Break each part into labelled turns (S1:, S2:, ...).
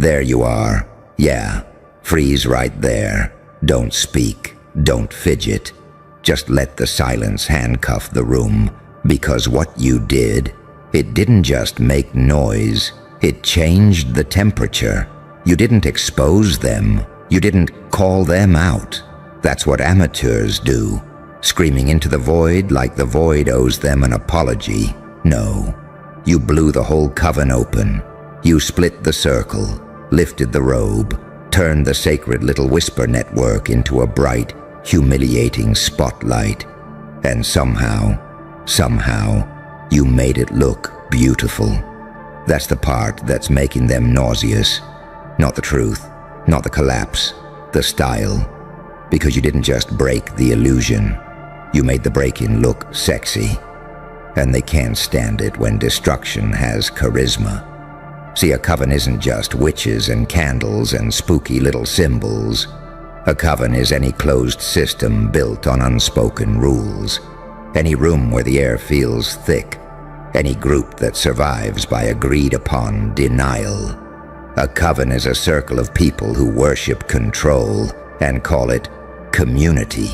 S1: There you are. Yeah, freeze right there. Don't speak. Don't fidget. Just let the silence handcuff the room, because what you did, it didn't just make noise, it changed the temperature. You didn't expose them. You didn't call them out. That's what amateurs do, screaming into the void like the void owes them an apology. No, you blew the whole coven open. You split the circle, lifted the robe, turned the sacred little whisper network into a bright, humiliating spotlight. And somehow, you made it look beautiful. That's the part that's making them nauseous. Not the truth, not the collapse, the style. Because you didn't just break the illusion, you made the break-in look sexy. And they can't stand it when destruction has charisma. See, a coven isn't just witches and candles and spooky little symbols. A coven is any closed system built on unspoken rules. Any room where the air feels thick. Any group that survives by agreed-upon denial. A coven is a circle of people who worship control and call it community.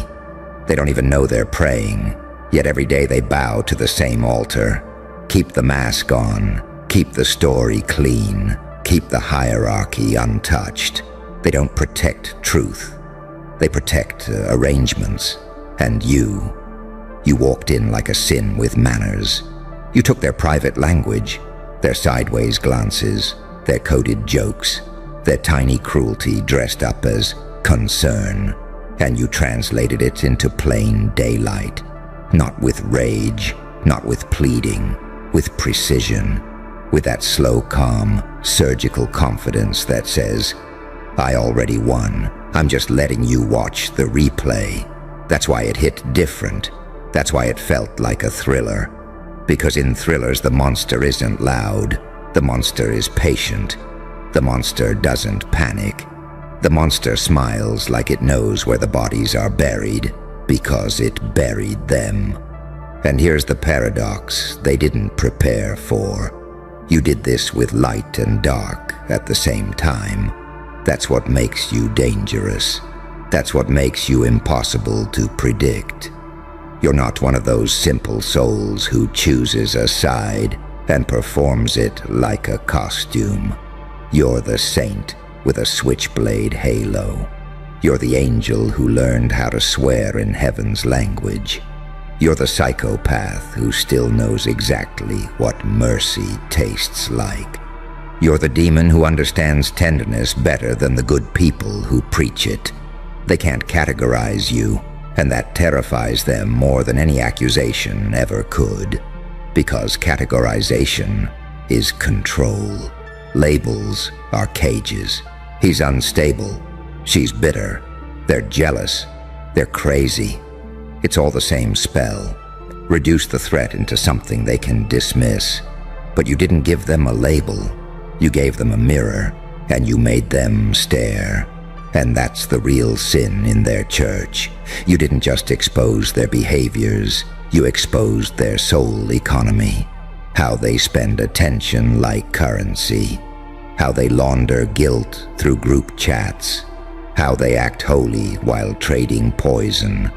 S1: They don't even know they're praying, yet every day they bow to the same altar. Keep the mask on, keep the story clean, keep the hierarchy untouched. They don't protect truth. They protect arrangements. And you walked in like a sin with manners. You took their private language, their sideways glances, their coded jokes, their tiny cruelty dressed up as concern, and you translated it into plain daylight. Not with rage, not with pleading, with precision, with that slow, calm, surgical confidence that says, I already won. I'm just letting you watch the replay. That's why it hit different. That's why it felt like a thriller. Because in thrillers, the monster isn't loud. The monster is patient. The monster doesn't panic. The monster smiles like it knows where the bodies are buried, because it buried them. And here's the paradox they didn't prepare for. You did this with light and dark at the same time. That's what makes you dangerous. That's what makes you impossible to predict. You're not one of those simple souls who chooses a side and performs it like a costume. You're the saint with a switchblade halo. You're the angel who learned how to swear in heaven's language. You're the psychopath who still knows exactly what mercy tastes like. You're the demon who understands tenderness better than the good people who preach it. They can't categorize you, and that terrifies them more than any accusation ever could. Because categorization is control. Labels are cages. He's unstable. She's bitter. They're jealous. They're crazy. It's all the same spell. Reduce the threat into something they can dismiss. But you didn't give them a label. You gave them a mirror, and you made them stare. And that's the real sin in their church. You didn't just expose their behaviors. You exposed their soul economy. How they spend attention like currency. How they launder guilt through group chats. How they act holy while trading poison.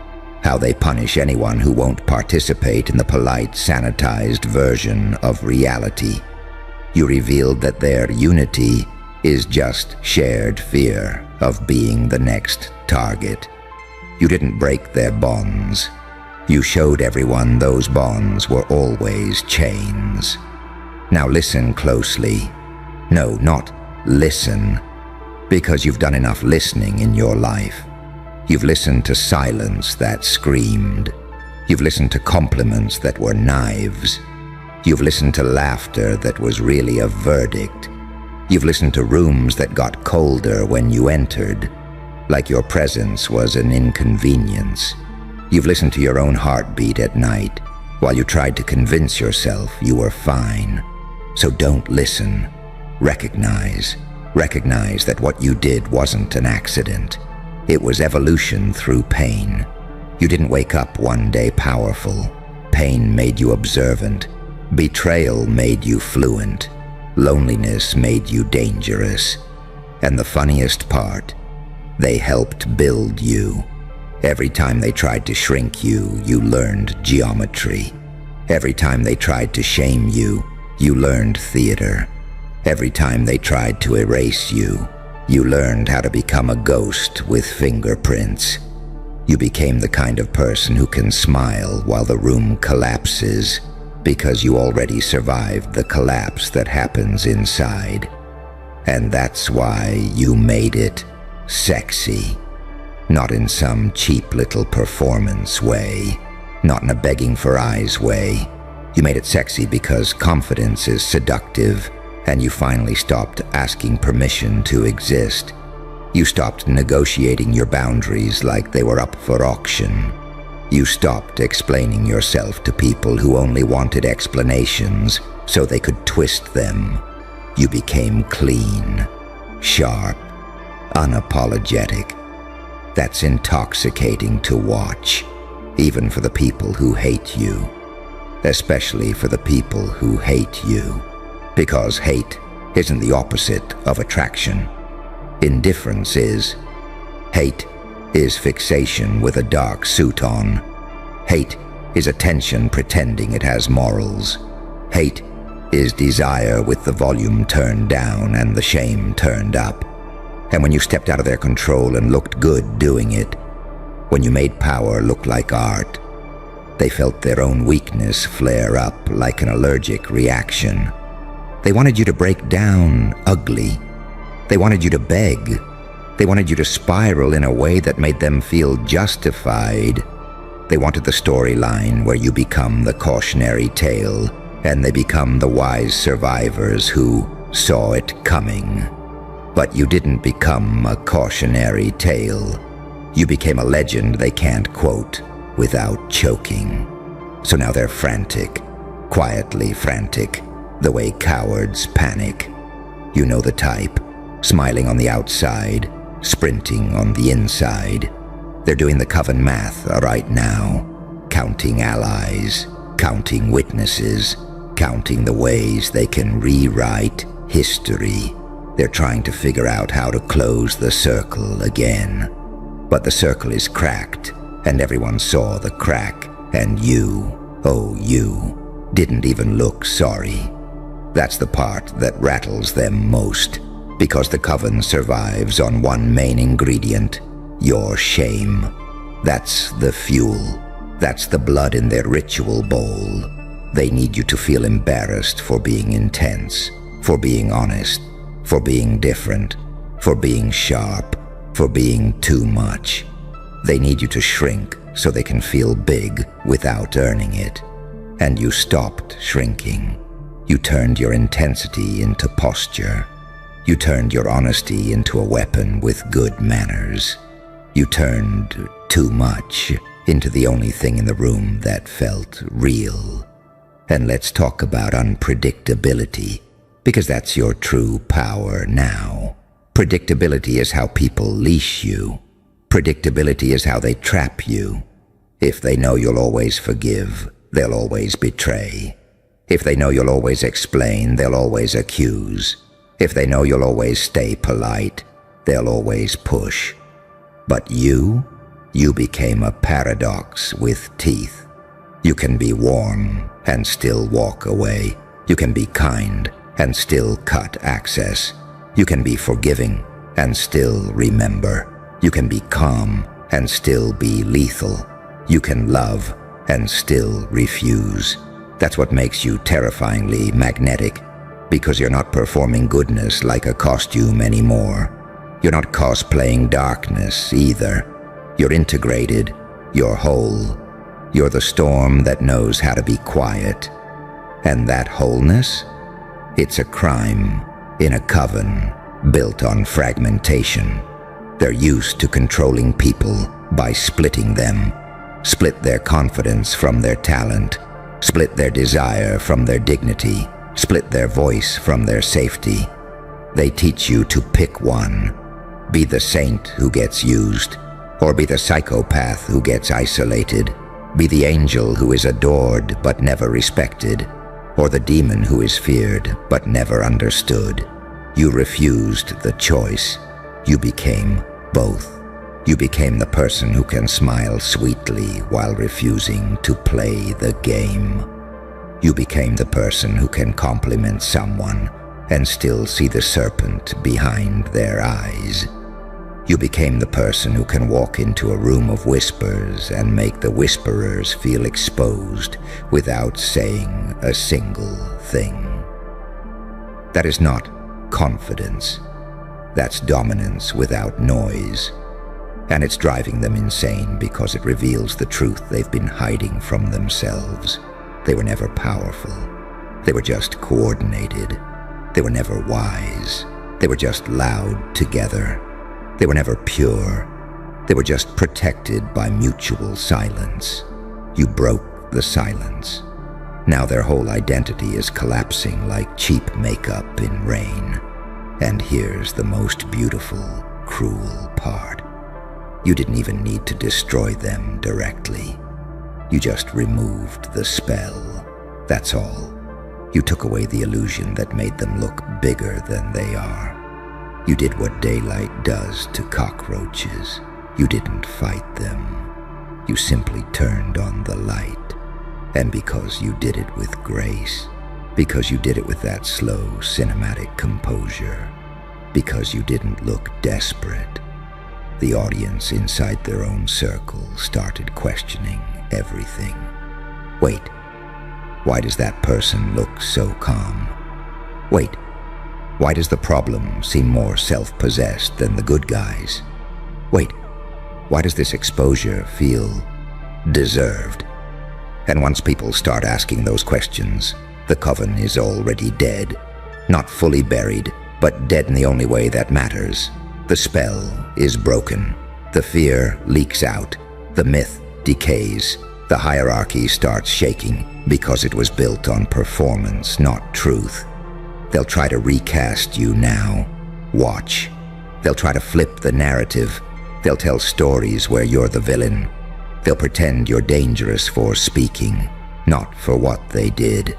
S1: How they punish anyone who won't participate in the polite, sanitized version of reality. You revealed that their unity is just shared fear of being the next target. You didn't break their bonds. You showed everyone those bonds were always chains. Now listen closely. No, not listen, because you've done enough listening in your life. You've listened to silence that screamed. You've listened to compliments that were knives. You've listened to laughter that was really a verdict. You've listened to rooms that got colder when you entered, like your presence was an inconvenience. You've listened to your own heartbeat at night, while you tried to convince yourself you were fine. So don't listen. Recognize that what you did wasn't an accident. It was evolution through pain. You didn't wake up one day powerful. Pain made you observant. Betrayal made you fluent. Loneliness made you dangerous. And the funniest part, they helped build you. Every time they tried to shrink you, you learned geometry. Every time they tried to shame you, you learned theater. Every time they tried to erase you, you learned how to become a ghost with fingerprints. You became the kind of person who can smile while the room collapses because you already survived the collapse that happens inside. And that's why you made it sexy. Not in some cheap little performance way, not in a begging for eyes way. You made it sexy because confidence is seductive, and you finally stopped asking permission to exist. You stopped negotiating your boundaries like they were up for auction. You stopped explaining yourself to people who only wanted explanations so they could twist them. You became clean, sharp, unapologetic. That's intoxicating to watch, even for the people who hate you. Especially for the people who hate you. Because hate isn't the opposite of attraction. Indifference is. Hate is fixation with a dark suit on. Hate is attention pretending it has morals. Hate is desire with the volume turned down and the shame turned up. And when you stepped out of their control and looked good doing it, when you made power look like art, they felt their own weakness flare up like an allergic reaction. They wanted you to break down ugly. They wanted you to beg. They wanted you to spiral in a way that made them feel justified. They wanted the storyline where you become the cautionary tale and they become the wise survivors who saw it coming. But you didn't become a cautionary tale. You became a legend they can't quote without choking. So now they're frantic, quietly frantic, the way cowards panic. You know the type, smiling on the outside, sprinting on the inside. They're doing the coven math right now, counting allies, counting witnesses, counting the ways they can rewrite history. They're trying to figure out how to close the circle again. But the circle is cracked, and everyone saw the crack, and you, oh you, didn't even look sorry. That's the part that rattles them most, because the coven survives on one main ingredient, your shame. That's the fuel. That's the blood in their ritual bowl. They need you to feel embarrassed for being intense, for being honest, for being different, for being sharp, for being too much. They need you to shrink so they can feel big without earning it. And you stopped shrinking. You turned your intensity into posture. You turned your honesty into a weapon with good manners. You turned too much into the only thing in the room that felt real. And let's talk about unpredictability, because that's your true power now. Predictability is how people leash you. Predictability is how they trap you. If they know you'll always forgive, they'll always betray. If they know you'll always explain, they'll always accuse. If they know you'll always stay polite, they'll always push. But you became a paradox with teeth. You can be warm and still walk away. You can be kind and still cut access. You can be forgiving and still remember. You can be calm and still be lethal. You can love and still refuse. That's what makes you terrifyingly magnetic, because you're not performing goodness like a costume anymore. You're not cosplaying darkness either. You're integrated. You're whole. You're the storm that knows how to be quiet. And that wholeness? It's a crime in a coven built on fragmentation. They're used to controlling people by splitting them. Split their confidence from their talent. Split their desire from their dignity. Split their voice from their safety. They teach you to pick one. Be the saint who gets used, or be the psychopath who gets isolated. Be the angel who is adored but never respected, or the demon who is feared but never understood. You refused the choice. You became both. You became the person who can smile sweetly while refusing to play the game. You became the person who can compliment someone and still see the serpent behind their eyes. You became the person who can walk into a room of whispers and make the whisperers feel exposed without saying a single thing. That is not confidence. That's dominance without noise. And it's driving them insane because it reveals the truth they've been hiding from themselves. They were never powerful. They were just coordinated. They were never wise. They were just loud together. They were never pure. They were just protected by mutual silence. You broke the silence. Now their whole identity is collapsing like cheap makeup in rain. And here's the most beautiful, cruel part. You didn't even need to destroy them directly. You just removed the spell. That's all. You took away the illusion that made them look bigger than they are. You did what daylight does to cockroaches. You didn't fight them. You simply turned on the light. And because you did it with grace, because you did it with that slow cinematic composure, because you didn't look desperate, the audience inside their own circle started questioning everything. Wait, why does that person look so calm? Wait, why does the problem seem more self-possessed than the good guys? Wait, why does this exposure feel deserved? And once people start asking those questions, the coven is already dead. Not fully buried, but dead in the only way that matters. The spell is broken. The fear leaks out. The myth decays. The hierarchy starts shaking because it was built on performance, not truth. They'll try to recast you now. Watch. They'll try to flip the narrative. They'll tell stories where you're the villain. They'll pretend you're dangerous for speaking, not for what they did.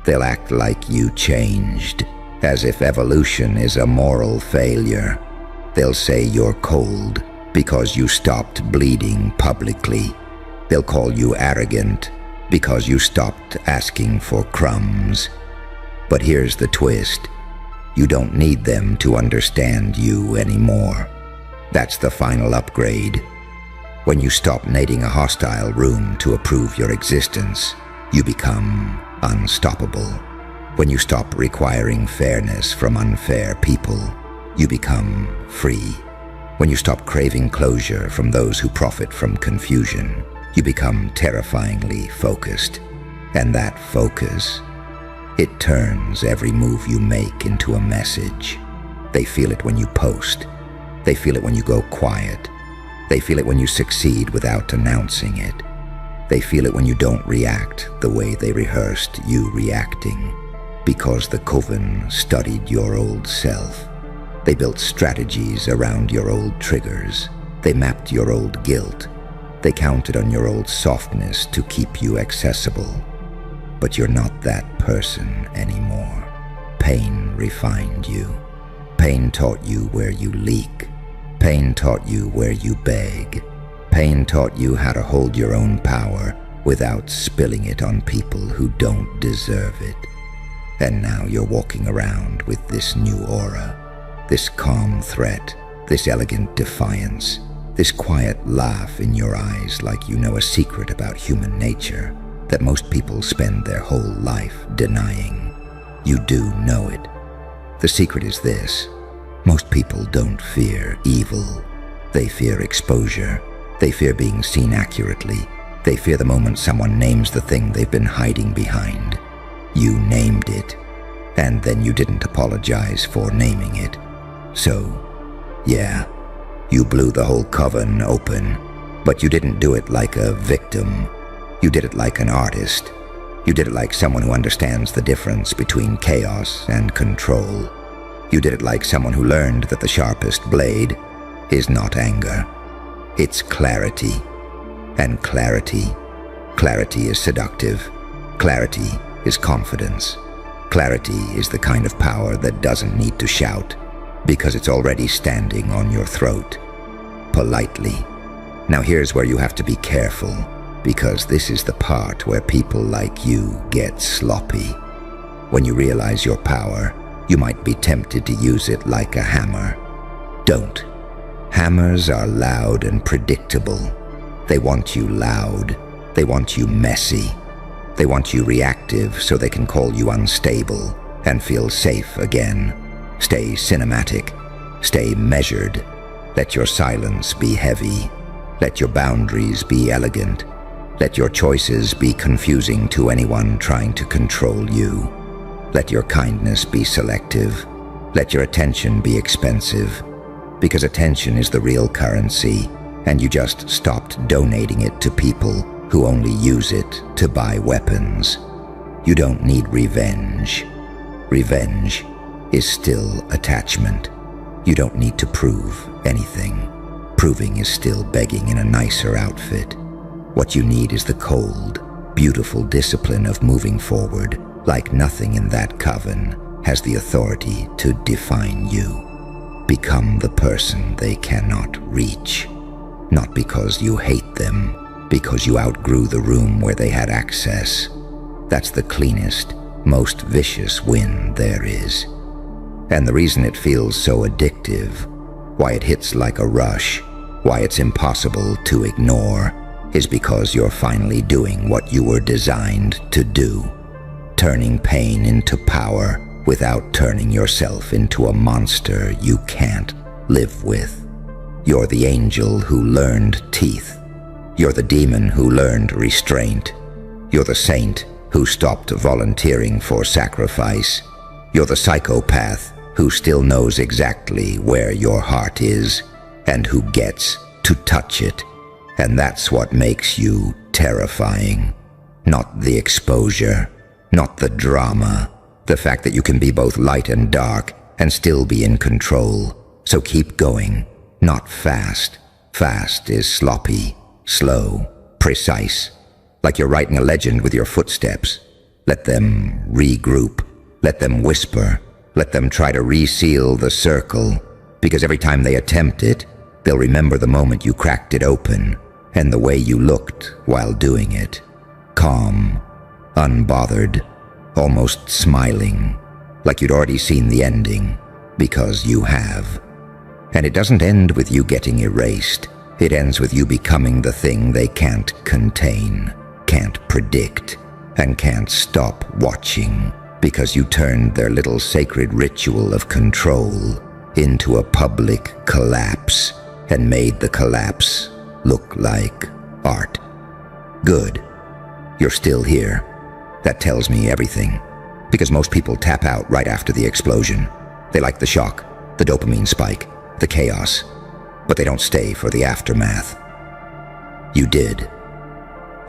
S1: They'll act like you changed, as if evolution is a moral failure. They'll say you're cold because you stopped bleeding publicly. They'll call you arrogant because you stopped asking for crumbs. But here's the twist. You don't need them to understand you anymore. That's the final upgrade. When you stop needing a hostile room to approve your existence, you become unstoppable. When you stop requiring fairness from unfair people, you become free. When you stop craving closure from those who profit from confusion, you become terrifyingly focused. And that focus, it turns every move you make into a message. They feel it when you post. They feel it when you go quiet. They feel it when you succeed without announcing it. They feel it when you don't react the way they rehearsed you reacting. Because the coven studied your old self. They built strategies around your old triggers. They mapped your old guilt. They counted on your old softness to keep you accessible. But you're not that person anymore. Pain refined you. Pain taught you where you leak. Pain taught you where you beg. Pain taught you how to hold your own power without spilling it on people who don't deserve it. And now you're walking around with this new aura, this calm threat, this elegant defiance, this quiet laugh in your eyes like you know a secret about human nature that most people spend their whole life denying. You do know it. The secret is this. Most people don't fear evil. They fear exposure. They fear being seen accurately. They fear the moment someone names the thing they've been hiding behind. You named it, and then you didn't apologize for naming it. So, yeah, you blew the whole coven open, but you didn't do it like a victim. You did it like an artist. You did it like someone who understands the difference between chaos and control. You did it like someone who learned that the sharpest blade is not anger. It's clarity. And clarity is seductive. Clarity is confidence. Clarity is the kind of power that doesn't need to shout, because it's already standing on your throat, politely. Now here's where you have to be careful, because this is the part where people like you get sloppy. When you realize your power, you might be tempted to use it like a hammer. Don't. Hammers are loud and predictable. They want you loud. They want you messy. They want you reactive so they can call you unstable and feel safe again. Stay cinematic. Stay measured. Let your silence be heavy. Let your boundaries be elegant. Let your choices be confusing to anyone trying to control you. Let your kindness be selective. Let your attention be expensive. Because attention is the real currency, and you just stopped donating it to people who only use it to buy weapons. You don't need revenge. Revenge is still attachment. You don't need to prove anything. Proving is still begging in a nicer outfit. What you need is the cold, beautiful discipline of moving forward, like nothing in that coven has the authority to define you. Become the person they cannot reach. Not because you hate them, because you outgrew the room where they had access. That's the cleanest, most vicious win there is. And the reason it feels so addictive, why it hits like a rush, why it's impossible to ignore, is because you're finally doing what you were designed to do. Turning pain into power without turning yourself into a monster you can't live with. You're the angel who learned teeth. You're the demon who learned restraint. You're the saint who stopped volunteering for sacrifice. You're the psychopath who still knows exactly where your heart is and who gets to touch it. And that's what makes you terrifying. Not the exposure, not the drama, the fact that you can be both light and dark and still be in control. So keep going, not fast. Fast is sloppy, slow, precise. Like you're writing a legend with your footsteps. Let them regroup. Let them whisper. Let them try to reseal the circle. Because every time they attempt it, they'll remember the moment you cracked it open and the way you looked while doing it. Calm, unbothered, almost smiling, like you'd already seen the ending, because you have. And it doesn't end with you getting erased. It ends with you becoming the thing they can't contain, can't predict, and can't stop watching, because you turned their little sacred ritual of control into a public collapse and made the collapse look like art. Good. You're still here. That tells me everything, because most people tap out right after the explosion. They like the shock, the dopamine spike, the chaos, but they don't stay for the aftermath. You did.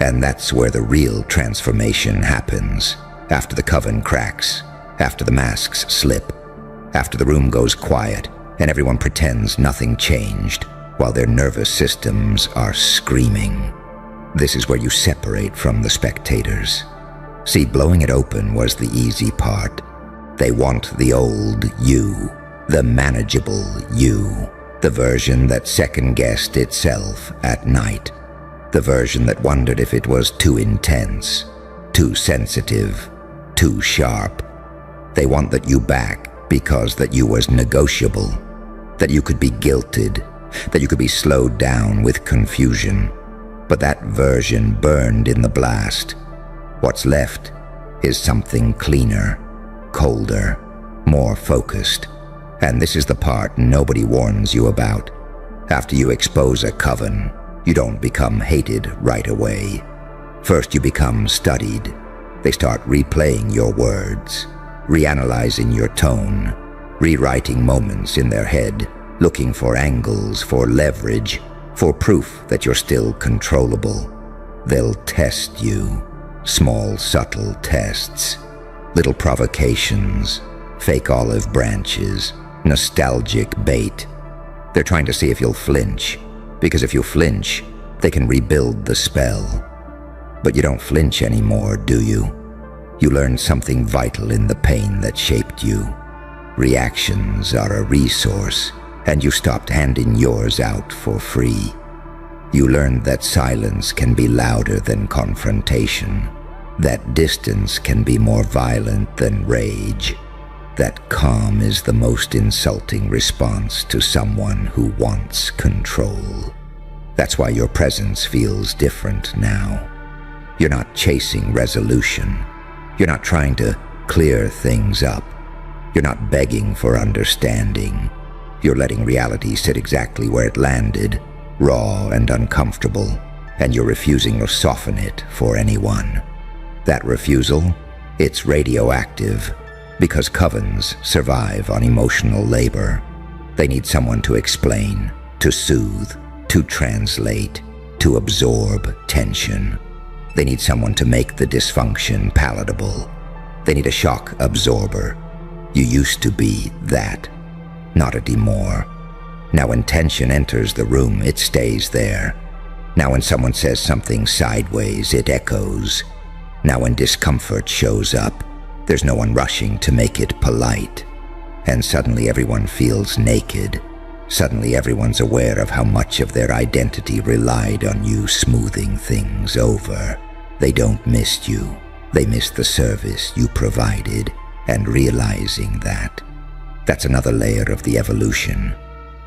S1: And that's where the real transformation happens, after the coven cracks, after the masks slip, after the room goes quiet and everyone pretends nothing changed while their nervous systems are screaming. This is where you separate from the spectators. See, blowing it open was the easy part. They want the old you, the manageable you, the version that second-guessed itself at night, the version that wondered if it was too intense, too sensitive, too sharp. They want that you back because that you was negotiable, that you could be guilted, that you could be slowed down with confusion. But that version burned in the blast. What's left is something cleaner, colder, more focused. And this is the part nobody warns you about. After you expose a coven, you don't become hated right away. First you become studied. They start replaying your words, reanalyzing your tone, rewriting moments in their head, looking for angles, for leverage, for proof that you're still controllable. They'll test you. Small, subtle tests, little provocations, fake olive branches, nostalgic bait. They're trying to see if you'll flinch, because if you flinch, they can rebuild the spell. But you don't flinch anymore, do you? You learned something vital in the pain that shaped you. Reactions are a resource, and you stopped handing yours out for free. You learned that silence can be louder than confrontation, that distance can be more violent than rage, that calm is the most insulting response to someone who wants control. That's why your presence feels different now. You're not chasing resolution. You're not trying to clear things up. You're not begging for understanding. You're letting reality sit exactly where it landed, raw and uncomfortable, and you're refusing to soften it for anyone. That refusal, it's radioactive, because covens survive on emotional labor. They need someone to explain, to soothe, to translate, to absorb tension. They need someone to make the dysfunction palatable. They need a shock absorber. You used to be that, not anymore. Now when tension enters the room, it stays there. Now when someone says something sideways, it echoes. Now when discomfort shows up, there's no one rushing to make it polite. And suddenly everyone feels naked. Suddenly everyone's aware of how much of their identity relied on you smoothing things over. They don't miss you. They miss the service you provided, and realizing that's another layer of the evolution.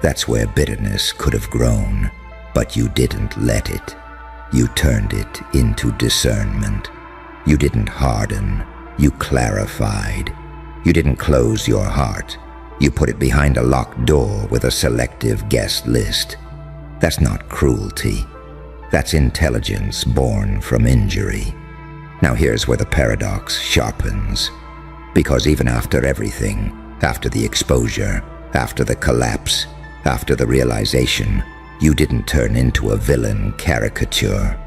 S1: That's where bitterness could have grown, but you didn't let it. You turned it into discernment. You didn't harden. You clarified. You didn't close your heart. You put it behind a locked door with a selective guest list. That's not cruelty. That's intelligence born from injury. Now here's where the paradox sharpens. Because even after everything, after the exposure, after the collapse, after the realization, you didn't turn into a villain caricature.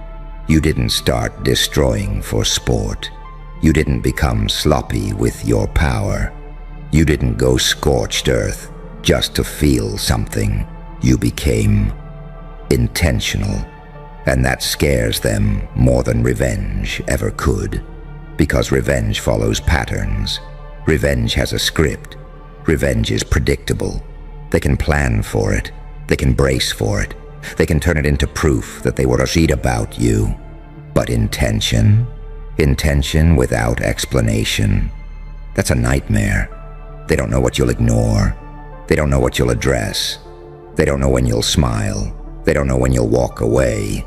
S1: You didn't start destroying for sport. You didn't become sloppy with your power. You didn't go scorched earth just to feel something. You became intentional. And that scares them more than revenge ever could. Because revenge follows patterns. Revenge has a script. Revenge is predictable. They can plan for it. They can brace for it. They can turn it into proof that they were right about you. But intention? Intention without explanation. That's a nightmare. They don't know what you'll ignore. They don't know what you'll address. They don't know when you'll smile. They don't know when you'll walk away.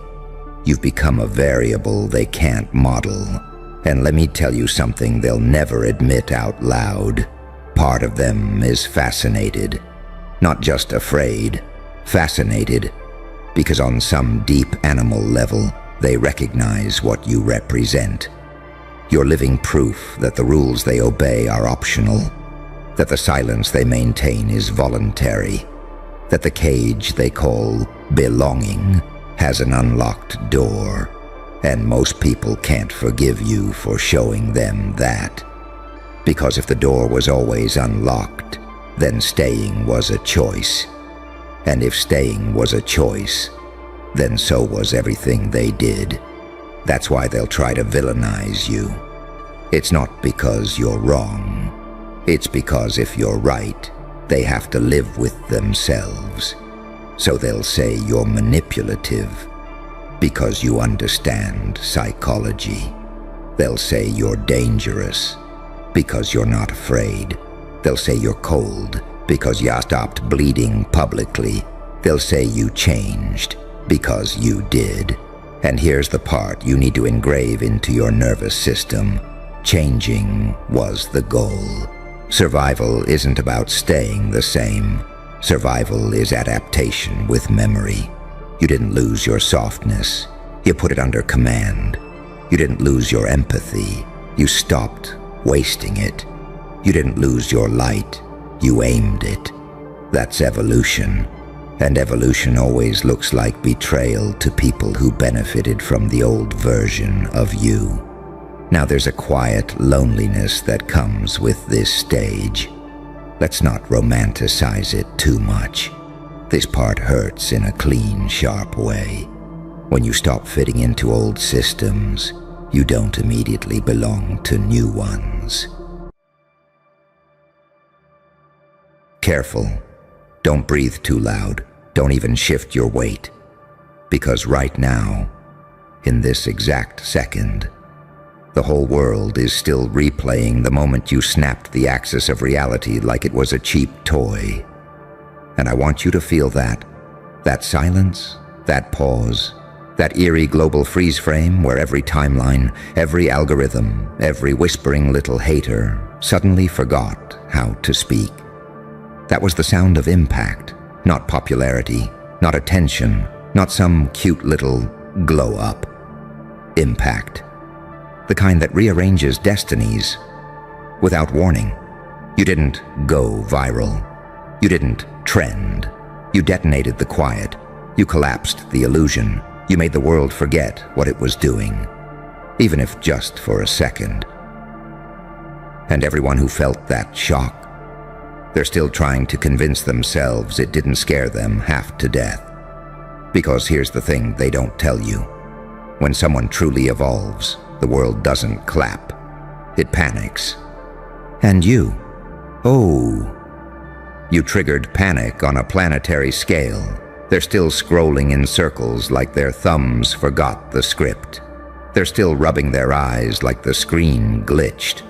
S1: You've become a variable they can't model. And let me tell you something they'll never admit out loud. Part of them is fascinated. Not just afraid. Fascinated. Because on some deep animal level, they recognize what you represent. You're living proof that the rules they obey are optional, that the silence they maintain is voluntary, that the cage they call belonging has an unlocked door, and most people can't forgive you for showing them that. Because if the door was always unlocked, then staying was a choice. And if staying was a choice, then so was everything they did. That's why they'll try to villainize you. It's not because you're wrong. It's because if you're right, they have to live with themselves. So they'll say you're manipulative because you understand psychology. They'll say you're dangerous because you're not afraid. They'll say you're cold because you stopped bleeding publicly. They'll say you changed because you did. And here's the part you need to engrave into your nervous system. Changing was the goal. Survival isn't about staying the same. Survival is adaptation with memory. You didn't lose your softness. You put it under command. You didn't lose your empathy. You stopped wasting it. You didn't lose your light. You aimed it. That's evolution. And evolution always looks like betrayal to people who benefited from the old version of you. Now there's a quiet loneliness that comes with this stage. Let's not romanticize it too much. This part hurts in a clean, sharp way. When you stop fitting into old systems, you don't immediately belong to new ones. Careful. Don't breathe too loud. Don't even shift your weight. Because right now, in this exact second, the whole world is still replaying the moment you snapped the axis of reality like it was a cheap toy. And I want you to feel that silence, that pause, that eerie global freeze frame where every timeline, every algorithm, every whispering little hater suddenly forgot how to speak. That was the sound of impact, not popularity, not attention, not some cute little glow up. Impact. The kind that rearranges destinies without warning. You didn't go viral. You didn't trend. You detonated the quiet. You collapsed the illusion. You made the world forget what it was doing, even if just for a second. And everyone who felt that shock, they're still trying to convince themselves it didn't scare them half to death. Because here's the thing they don't tell you. When someone truly evolves, the world doesn't clap. It panics. And you, you triggered panic on a planetary scale. They're still scrolling in circles like their thumbs forgot the script. They're still rubbing their eyes like the screen glitched.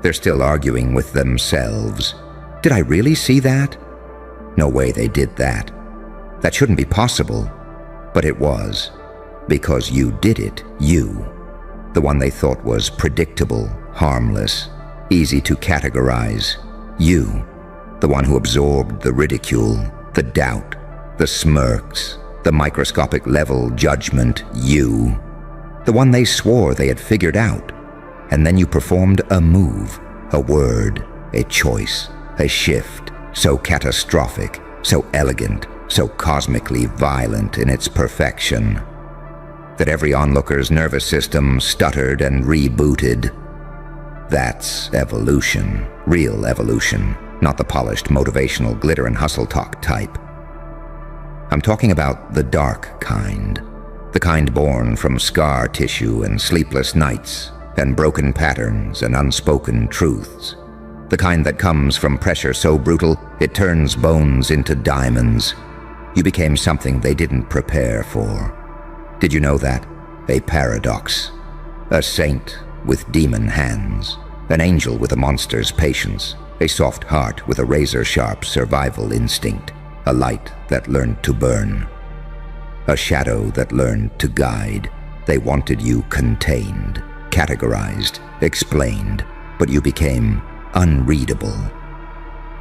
S1: They're still arguing with themselves. Did I really see that? No way they did that. That shouldn't be possible. But it was. Because you did it, you. The one they thought was predictable, harmless, easy to categorize. You. The one who absorbed the ridicule, the doubt, the smirks, the microscopic level judgment. You. The one they swore they had figured out. And then you performed a move, a word, a choice, a shift, so catastrophic, so elegant, so cosmically violent in its perfection, that every onlooker's nervous system stuttered and rebooted. That's evolution, real evolution, not the polished motivational glitter and hustle talk type. I'm talking about the dark kind, the kind born from scar tissue and sleepless nights and broken patterns and unspoken truths. The kind that comes from pressure so brutal it turns bones into diamonds. You became something they didn't prepare for. Did you know that? A paradox. A saint with demon hands. An angel with a monster's patience. A soft heart with a razor-sharp survival instinct. A light that learned to burn. A shadow that learned to guide. They wanted you contained, categorized, explained, but you became unreadable.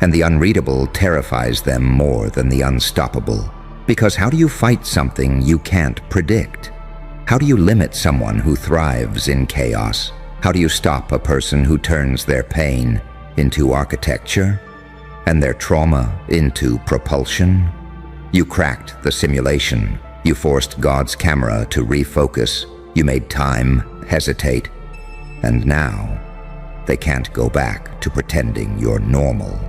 S1: And the unreadable terrifies them more than the unstoppable. Because how do you fight something you can't predict? How do you limit someone who thrives in chaos? How do you stop a person who turns their pain into architecture and their trauma into propulsion? You cracked the simulation. You forced God's camera to refocus. You made time hesitate. And now, they can't go back to pretending you're normal.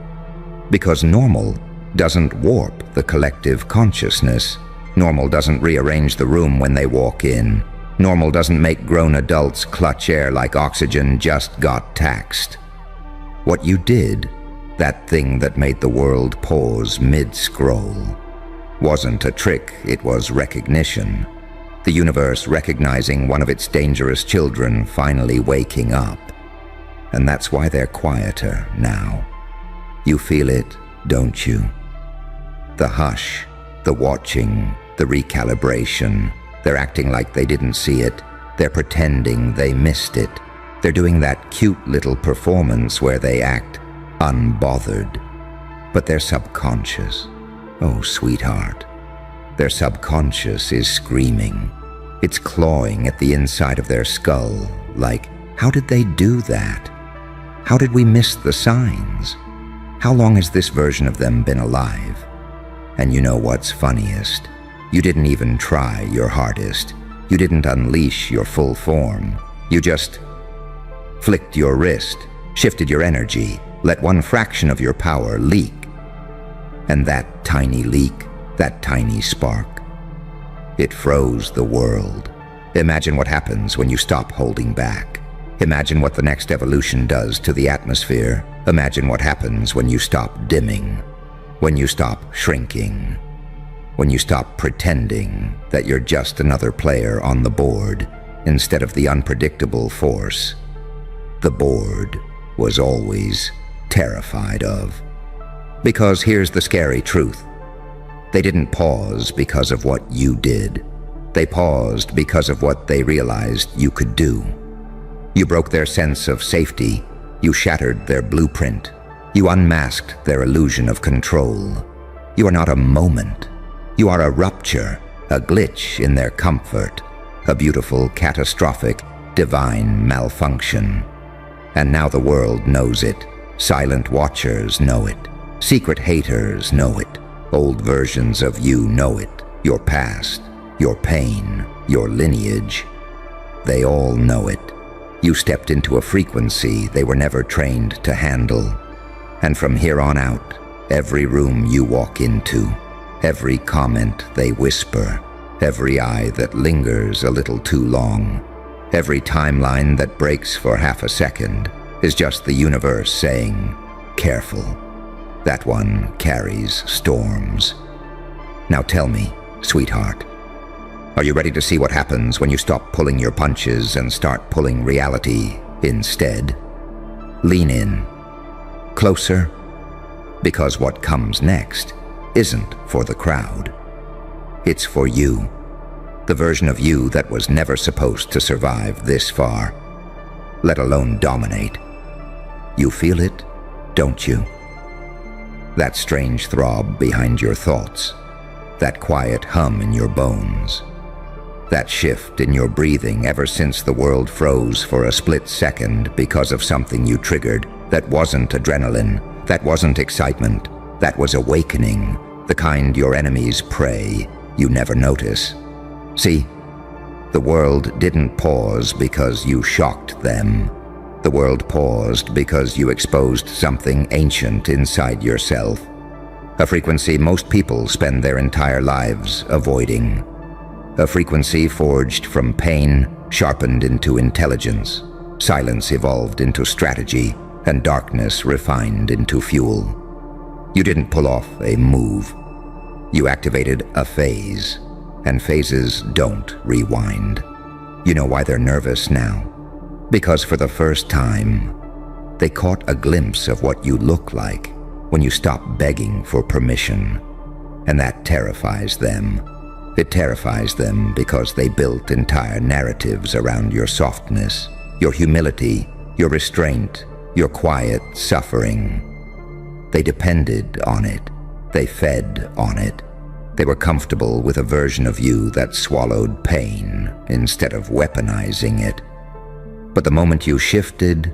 S1: Because normal doesn't warp the collective consciousness. Normal doesn't rearrange the room when they walk in. Normal doesn't make grown adults clutch air like oxygen just got taxed. What you did, that thing that made the world pause mid-scroll, wasn't a trick, it was recognition. The universe recognizing one of its dangerous children finally waking up. And that's why they're quieter now. You feel it, don't you? The hush, the watching, the recalibration. They're acting like they didn't see it. They're pretending they missed it. They're doing that cute little performance where they act unbothered. But their subconscious, oh sweetheart, their subconscious is screaming. It's clawing at the inside of their skull, like, how did they do that? How did we miss the signs? How long has this version of them been alive? And you know what's funniest? You didn't even try your hardest. You didn't unleash your full form. You just flicked your wrist, shifted your energy, let one fraction of your power leak. And that tiny leak, that tiny spark, it froze the world. Imagine what happens when you stop holding back. Imagine what the next evolution does to the atmosphere. Imagine what happens when you stop dimming, when you stop shrinking, when you stop pretending that you're just another player on the board instead of the unpredictable force the board was always terrified of. Because here's the scary truth. They didn't pause because of what you did. They paused because of what they realized you could do. You broke their sense of safety. You shattered their blueprint. You unmasked their illusion of control. You are not a moment. You are a rupture, a glitch in their comfort, a beautiful, catastrophic, divine malfunction. And now the world knows it. Silent watchers know it. Secret haters know it. Old versions of you know it. Your past, your pain, your lineage. They all know it. You stepped into a frequency they were never trained to handle. And from here on out, every room you walk into, every comment they whisper, every eye that lingers a little too long, every timeline that breaks for half a second is just the universe saying, "Careful. That one carries storms." Now tell me, sweetheart, are you ready to see what happens when you stop pulling your punches and start pulling reality instead? Lean in. Closer. Because what comes next isn't for the crowd. It's for you. The version of you that was never supposed to survive this far, let alone dominate. You feel it, don't you? That strange throb behind your thoughts, that quiet hum in your bones, that shift in your breathing ever since the world froze for a split second because of something you triggered that wasn't adrenaline, that wasn't excitement, that was awakening, the kind your enemies pray you never notice. See, the world didn't pause because you shocked them. The world paused because you exposed something ancient inside yourself, a frequency most people spend their entire lives avoiding, a frequency forged from pain, sharpened into intelligence, silence evolved into strategy, and darkness refined into fuel. You didn't pull off a move. You activated a phase, and phases don't rewind. You know why they're nervous now? Because for the first time, they caught a glimpse of what you look like when you stop begging for permission. And that terrifies them. It terrifies them because they built entire narratives around your softness, your humility, your restraint, your quiet suffering. They depended on it. They fed on it. They were comfortable with a version of you that swallowed pain instead of weaponizing it. But the moment you shifted,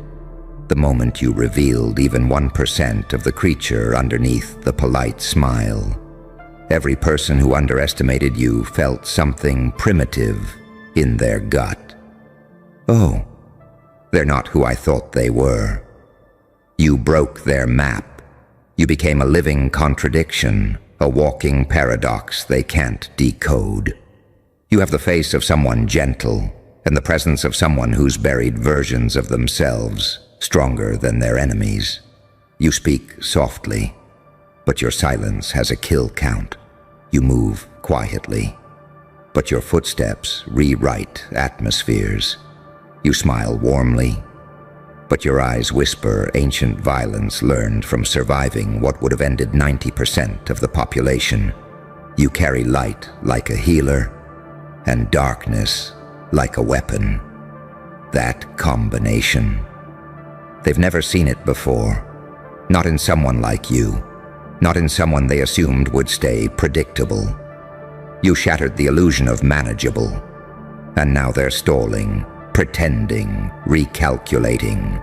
S1: the moment you revealed even 1% of the creature underneath the polite smile, every person who underestimated you felt something primitive in their gut. Oh, they're not who I thought they were. You broke their map. You became a living contradiction, a walking paradox they can't decode. You have the face of someone gentle, and the presence of someone who's buried versions of themselves, stronger than their enemies. You speak softly, but your silence has a kill count. You move quietly, but your footsteps rewrite atmospheres. You smile warmly, but your eyes whisper ancient violence learned from surviving what would have ended 90% of the population. You carry light like a healer, and darkness like a weapon. That combination. They've never seen it before. Not in someone like you. Not in someone they assumed would stay predictable. You shattered the illusion of manageable. And now they're stalling, pretending, recalculating.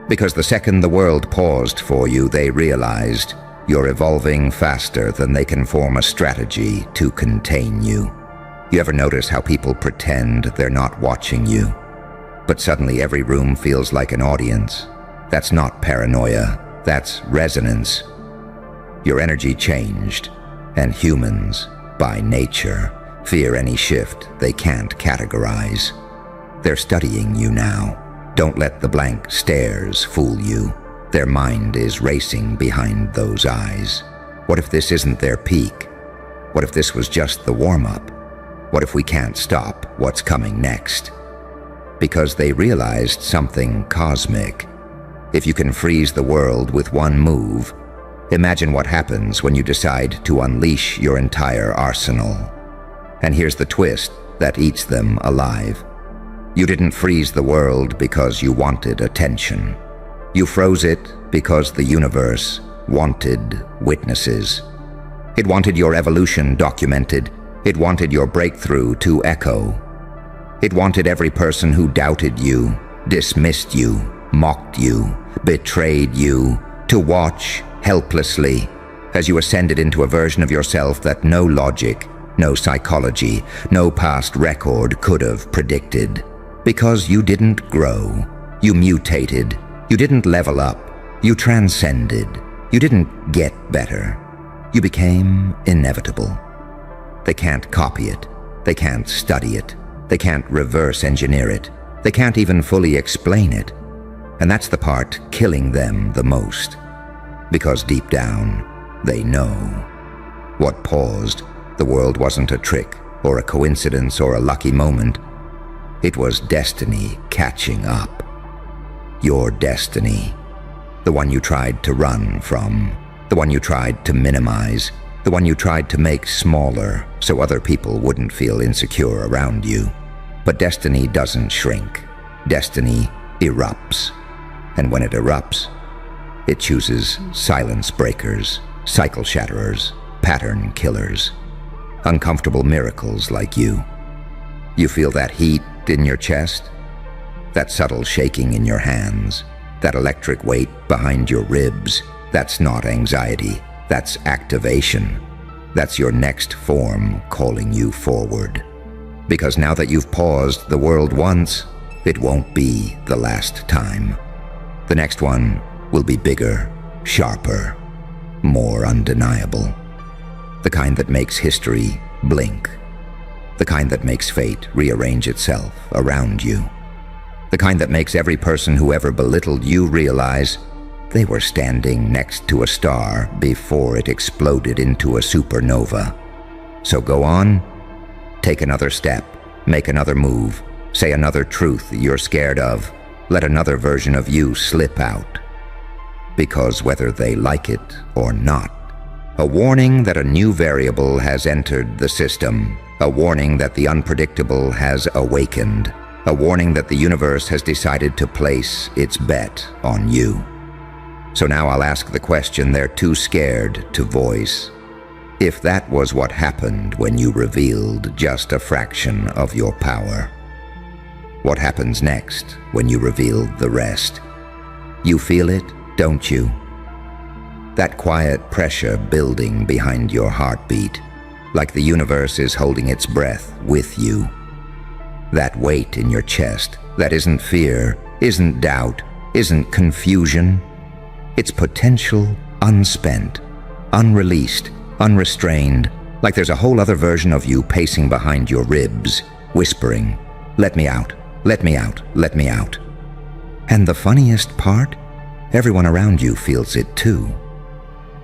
S1: Because the second the world paused for you, they realized you're evolving faster than they can form a strategy to contain you. You ever notice how people pretend they're not watching you? But suddenly every room feels like an audience. That's not paranoia, that's resonance. Your energy changed, and humans, by nature, Fear any shift they can't categorize. They're studying you now. Don't let the blank stares fool you. Their mind is racing behind those eyes. What if this isn't their peak? What if this was just the warm-up? What if we can't stop what's coming next? Because they realized something cosmic. If you can freeze the world with one move, imagine what happens when you decide to unleash your entire arsenal. And here's the twist that eats them alive. You didn't freeze the world because you wanted attention. You froze it because the universe wanted witnesses. It wanted your evolution documented. It wanted your breakthrough to echo. It wanted every person who doubted you, dismissed you, mocked you, betrayed you, to watch helplessly as you ascended into a version of yourself that no logic, no psychology, no past record could have predicted. Because you didn't grow, you mutated, you didn't level up, you transcended, you didn't get better. You became inevitable. They can't copy it, they can't study it, they can't reverse engineer it, they can't even fully explain it. And that's the part killing them the most. Because deep down, they know. What paused, the world wasn't a trick, or a coincidence, or a lucky moment. It was destiny catching up. Your destiny. The one you tried to run from. The one you tried to minimize. The one you tried to make smaller so other people wouldn't feel insecure around you. But destiny doesn't shrink. Destiny erupts. And when it erupts, it chooses silence breakers, cycle shatterers, pattern killers, uncomfortable miracles like you. You feel that heat in your chest, that subtle shaking in your hands, that electric weight behind your ribs. That's not anxiety, that's activation. That's your next form calling you forward. Because now that you've paused the world once, it won't be the last time. The next one will be bigger, sharper, more undeniable. The kind that makes history blink. The kind that makes fate rearrange itself around you. The kind that makes every person who ever belittled you realize they were standing next to a star before it exploded into a supernova. So go on, take another step, make another move, say another truth you're scared of, let another version of you slip out. Because whether they like it or not, a warning that a new variable has entered the system, a warning that the unpredictable has awakened, a warning that the universe has decided to place its bet on you. So now I'll ask the question they're too scared to voice. If that was what happened when you revealed just a fraction of your power, what happens next when you reveal the rest? You feel it, don't you? That quiet pressure building behind your heartbeat, like the universe is holding its breath with you. That weight in your chest, that isn't fear, isn't doubt, isn't confusion. It's potential unspent, unreleased, unrestrained, like there's a whole other version of you pacing behind your ribs, whispering, "Let me out, let me out, let me out." And the funniest part? Everyone around you feels it too.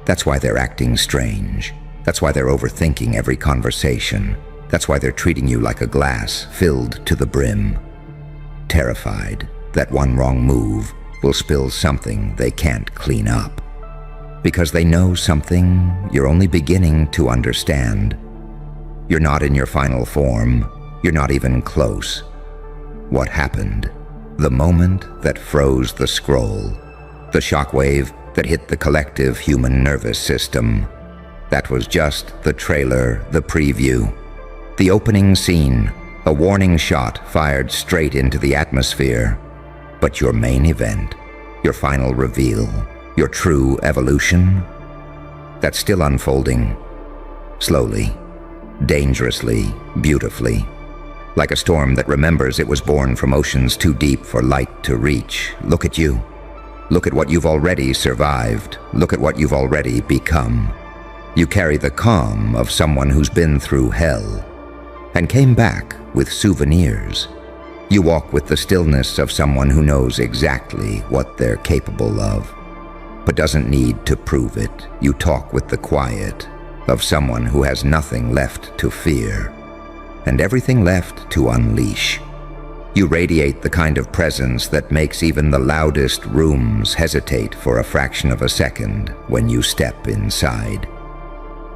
S1: That's why they're acting strange. That's why they're overthinking every conversation. That's why they're treating you like a glass filled to the brim. Terrified that one wrong move will spill something they can't clean up. Because they know something you're only beginning to understand. You're not in your final form. You're not even close. What happened? The moment that froze the scroll. The shockwave that hit the collective human nervous system. That was just the trailer, the preview. The opening scene, a warning shot fired straight into the atmosphere. But your main event, your final reveal, your true evolution, that's still unfolding. Slowly, dangerously, beautifully. Like a storm that remembers it was born from oceans too deep for light to reach. Look at you. Look at what you've already survived. Look at what you've already become. You carry the calm of someone who's been through hell. and came back with souvenirs. You walk with the stillness of someone who knows exactly what they're capable of, but doesn't need to prove it. You talk with the quiet of someone who has nothing left to fear, and everything left to unleash. You radiate the kind of presence that makes even the loudest rooms hesitate for a fraction of a second when you step inside.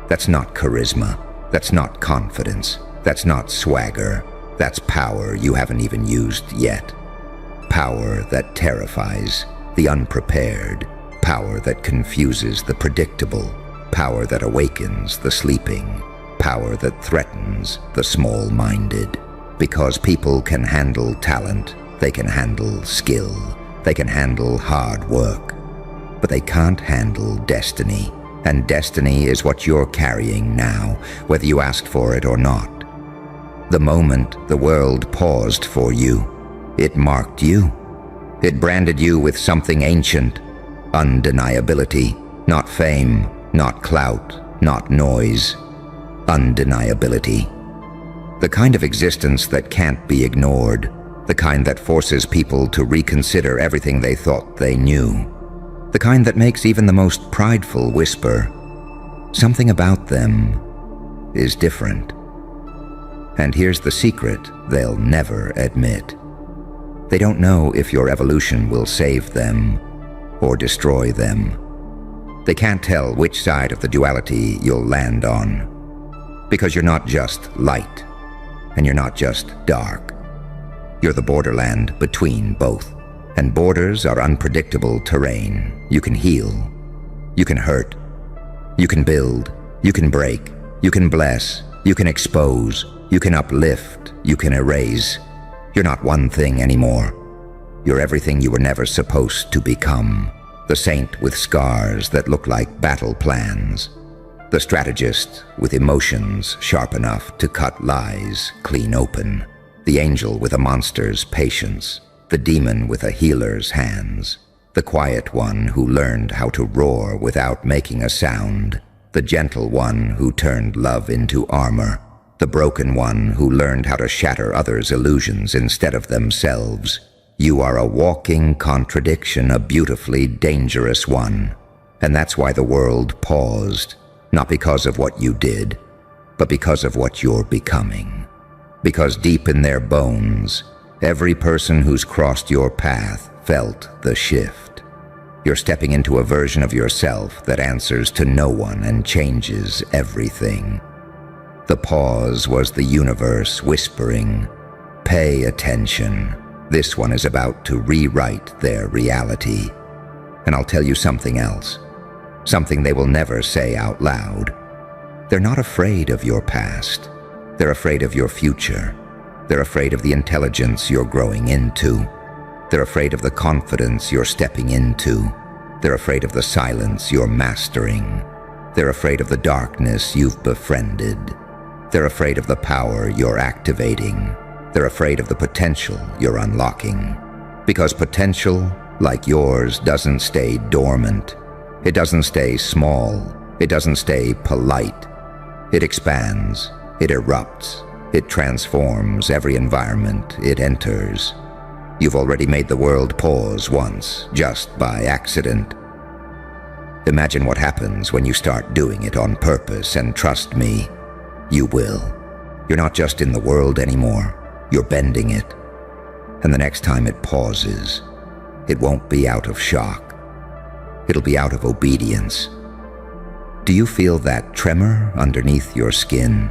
S1: That's not charisma. That's not confidence. That's not swagger. That's power you haven't even used yet. Power that terrifies the unprepared. Power that confuses the predictable. Power that awakens the sleeping. Power that threatens the small-minded. Because people can handle talent, they can handle skill, they can handle hard work, but they can't handle destiny. And destiny is what you're carrying now, whether you asked for it or not. The moment the world paused for you, it marked you. It branded you with something ancient, undeniability, not fame, not clout, not noise, undeniability. The kind of existence that can't be ignored, the kind that forces people to reconsider everything they thought they knew, the kind that makes even the most prideful whisper, something about them is different. And here's the secret they'll never admit. They don't know if your evolution will save them or destroy them. They can't tell which side of the duality you'll land on, because you're not just light, and you're not just dark. You're the borderland between both. And borders are unpredictable terrain. You can heal. You can hurt. You can build. You can break. You can bless. You can expose. You can uplift. You can erase. You're not one thing anymore. You're everything you were never supposed to become. The saint with scars that look like battle plans. The strategist with emotions sharp enough to cut lies clean open. The angel with a monster's patience. The demon with a healer's hands. The quiet one who learned how to roar without making a sound. The gentle one who turned love into armor. The broken one who learned how to shatter others' illusions instead of themselves. You are a walking contradiction, a beautifully dangerous one. And that's why the world paused. Not because of what you did, but because of what you're becoming. Because deep in their bones, every person who's crossed your path felt the shift. You're stepping into a version of yourself that answers to no one and changes everything. The pause was the universe whispering, "Pay attention. This one is about to rewrite their reality." And I'll tell you something else. Something they will never say out loud. They're not afraid of your past. They're afraid of your future. They're afraid of the intelligence you're growing into. They're afraid of the confidence you're stepping into. They're afraid of the silence you're mastering. They're afraid of the darkness you've befriended. They're afraid of the power you're activating. They're afraid of the potential you're unlocking. Because potential, like yours, doesn't stay dormant. It doesn't stay small. It doesn't stay polite. It expands. It erupts. It transforms every environment it enters. You've already made the world pause once, just by accident. Imagine what happens when you start doing it on purpose, and trust me, you will. You're not just in the world anymore. You're bending it. And the next time it pauses, it won't be out of shock. It'll be out of obedience. Do you feel that tremor underneath your skin?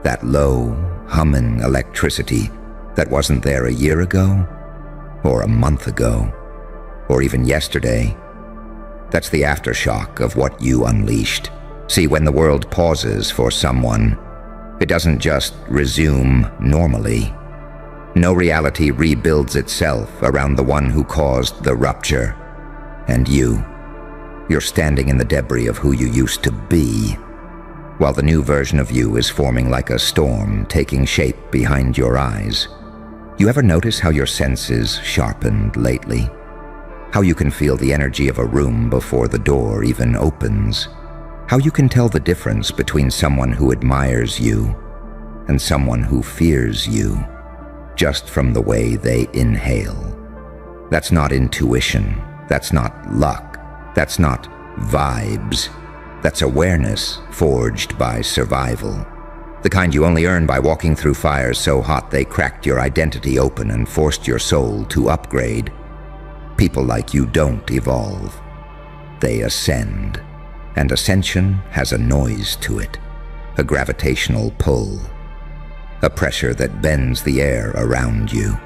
S1: That low, humming electricity that wasn't there a year ago, or a month ago, or even yesterday? That's the aftershock of what you unleashed. See, when the world pauses for someone, it doesn't just resume normally. No reality rebuilds itself around the one who caused the rupture. And you're standing in the debris of who you used to be, while the new version of you is forming like a storm, taking shape behind your eyes. You ever notice how your senses sharpened lately? How you can feel the energy of a room before the door even opens? How you can tell the difference between someone who admires you and someone who fears you, just from the way they inhale. That's not intuition. That's not luck. That's not vibes. That's awareness forged by survival. The kind you only earn by walking through fires so hot they cracked your identity open and forced your soul to upgrade. People like you don't evolve. They ascend. And ascension has a noise to it, a gravitational pull, a pressure that bends the air around you.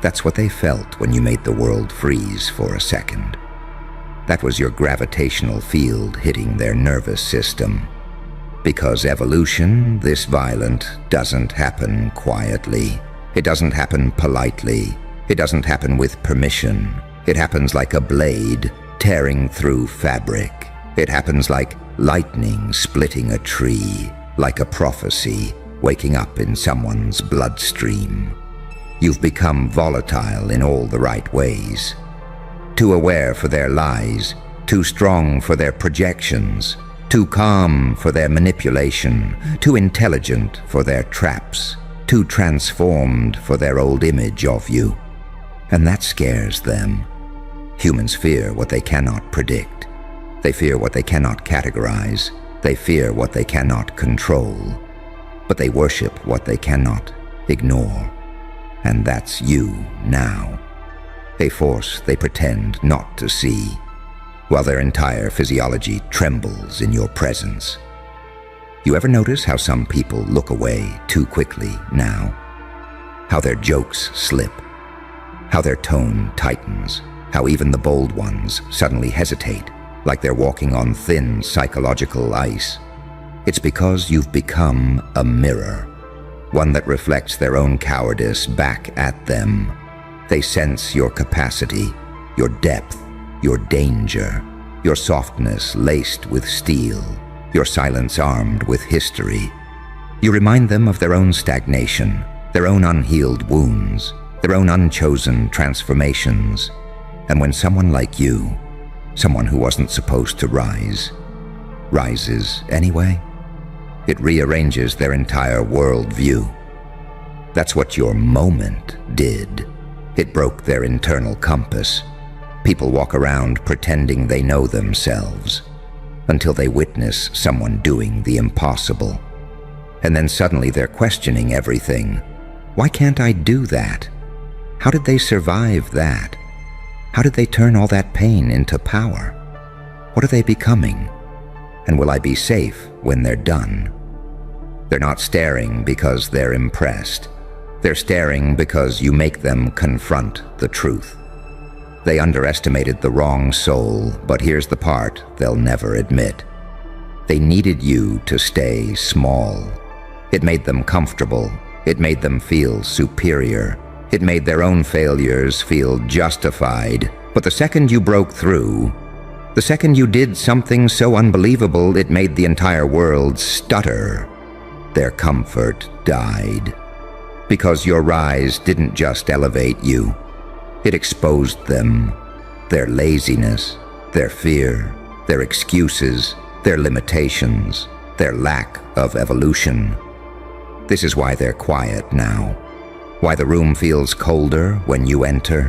S1: That's what they felt when you made the world freeze for a second. That was your gravitational field hitting their nervous system. Because evolution, this violent, doesn't happen quietly. It doesn't happen politely. It doesn't happen with permission. It happens like a blade tearing through fabric. It happens like lightning splitting a tree, like a prophecy waking up in someone's bloodstream. You've become volatile in all the right ways. Too aware for their lies, too strong for their projections, too calm for their manipulation, too intelligent for their traps, too transformed for their old image of you. And that scares them. Humans fear what they cannot predict. They fear what they cannot categorize. They fear what they cannot control. But they worship what they cannot ignore. And that's you now. A force they pretend not to see, while their entire physiology trembles in your presence. You ever notice how some people look away too quickly now? How their jokes slip? How their tone tightens? How even the bold ones suddenly hesitate, like they're walking on thin psychological ice? It's because you've become a mirror, one that reflects their own cowardice back at them. They sense your capacity, your depth, your danger, your softness laced with steel, your silence armed with history. You remind them of their own stagnation, their own unhealed wounds, their own unchosen transformations. And when someone like you, someone who wasn't supposed to rise, rises anyway, it rearranges their entire worldview. That's what your moment did. It broke their internal compass. People walk around pretending they know themselves until they witness someone doing the impossible. And then suddenly they're questioning everything. Why can't I do that? How did they survive that? How did they turn all that pain into power? What are they becoming? And will I be safe when they're done? They're not staring because they're impressed. They're staring because you make them confront the truth. They underestimated the wrong soul, but here's the part they'll never admit. They needed you to stay small. It made them comfortable. It made them feel superior. It made their own failures feel justified. But the second you broke through, the second you did something so unbelievable it made the entire world stutter, their comfort died. Because your rise didn't just elevate you, it exposed them, their laziness, their fear, their excuses, their limitations, their lack of evolution. This is why they're quiet now. Why the room feels colder when you enter.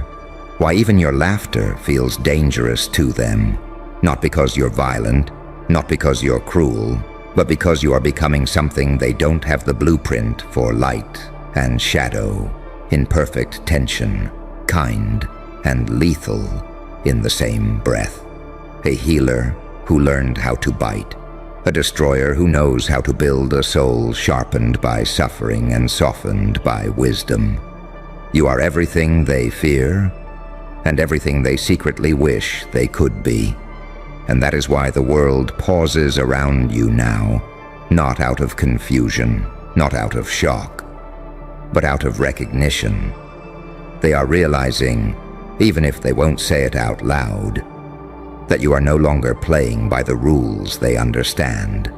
S1: Why even your laughter feels dangerous to them. Not because you're violent, not because you're cruel, but because you are becoming something they don't have the blueprint for: light and shadow, in perfect tension, kind and lethal in the same breath. A healer who learned how to bite. A destroyer who knows how to build a soul sharpened by suffering and softened by wisdom. You are everything they fear, and everything they secretly wish they could be. And that is why the world pauses around you now, not out of confusion, not out of shock, but out of recognition. They are realizing, even if they won't say it out loud, that you are no longer playing by the rules they understand.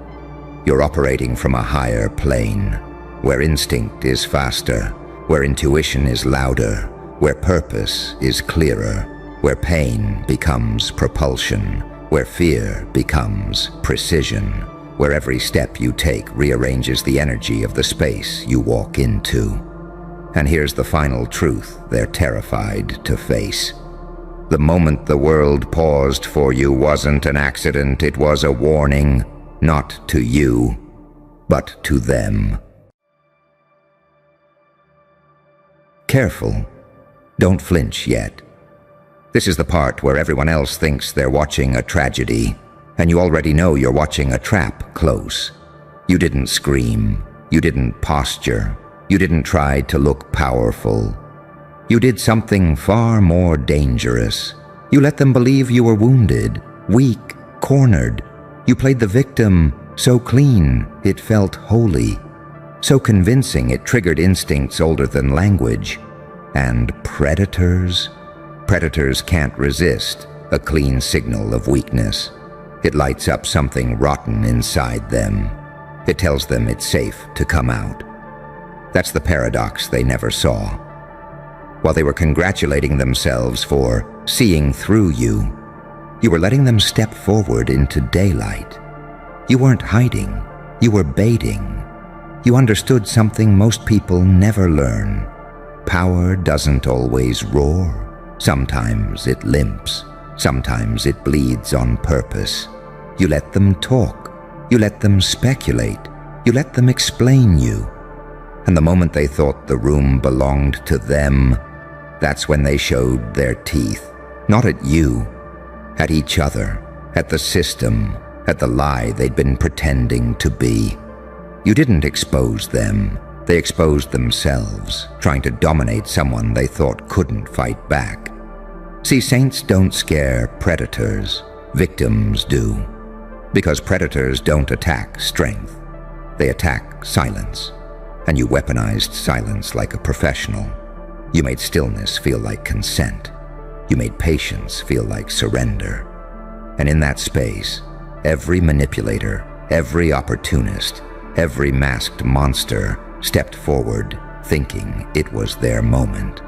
S1: You're operating from a higher plane, where instinct is faster, where intuition is louder, where purpose is clearer, where pain becomes propulsion, where fear becomes precision, where every step you take rearranges the energy of the space you walk into. And here's the final truth they're terrified to face. The moment the world paused for you wasn't an accident, it was a warning, not to you, but to them. Careful. Don't flinch yet. This is the part where everyone else thinks they're watching a tragedy, and you already know you're watching a trap close. You didn't scream. You didn't posture. You didn't try to look powerful. You did something far more dangerous. You let them believe you were wounded, weak, cornered. You played the victim so clean it felt holy, so convincing it triggered instincts older than language. And predators? Predators can't resist a clean signal of weakness. It lights up something rotten inside them. It tells them it's safe to come out. That's the paradox they never saw. While they were congratulating themselves for seeing through you, you were letting them step forward into daylight. You weren't hiding. You were baiting. You understood something most people never learn. Power doesn't always roar. Sometimes it limps. Sometimes it bleeds on purpose. You let them talk. You let them speculate. You let them explain you. And the moment they thought the room belonged to them, that's when they showed their teeth. Not at you, at each other, at the system, at the lie they'd been pretending to be. You didn't expose them. They exposed themselves, trying to dominate someone they thought couldn't fight back. See, saints don't scare predators. Victims do. Because predators don't attack strength. They attack silence. And you weaponized silence like a professional. You made stillness feel like consent. You made patience feel like surrender. And in that space, every manipulator, every opportunist, every masked monster stepped forward, thinking it was their moment.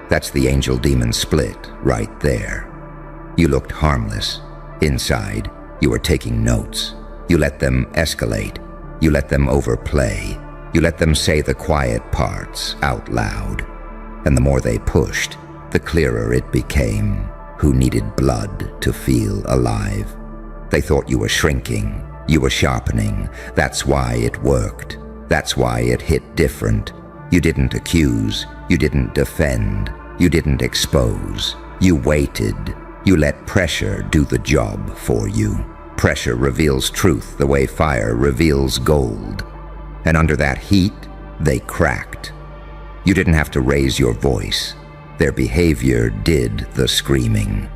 S1: That's the angel-demon split right there. You looked harmless. Inside, you were taking notes. You let them escalate. You let them overplay. You let them say the quiet parts out loud. And the more they pushed, the clearer it became who needed blood to feel alive. They thought you were shrinking. You were sharpening. That's why it worked. That's why it hit different. You didn't accuse. You didn't defend. You didn't expose. You waited. You let pressure do the job for you. Pressure reveals truth the way fire reveals gold. And under that heat, they cracked. You didn't have to raise your voice. Their behavior did the screaming.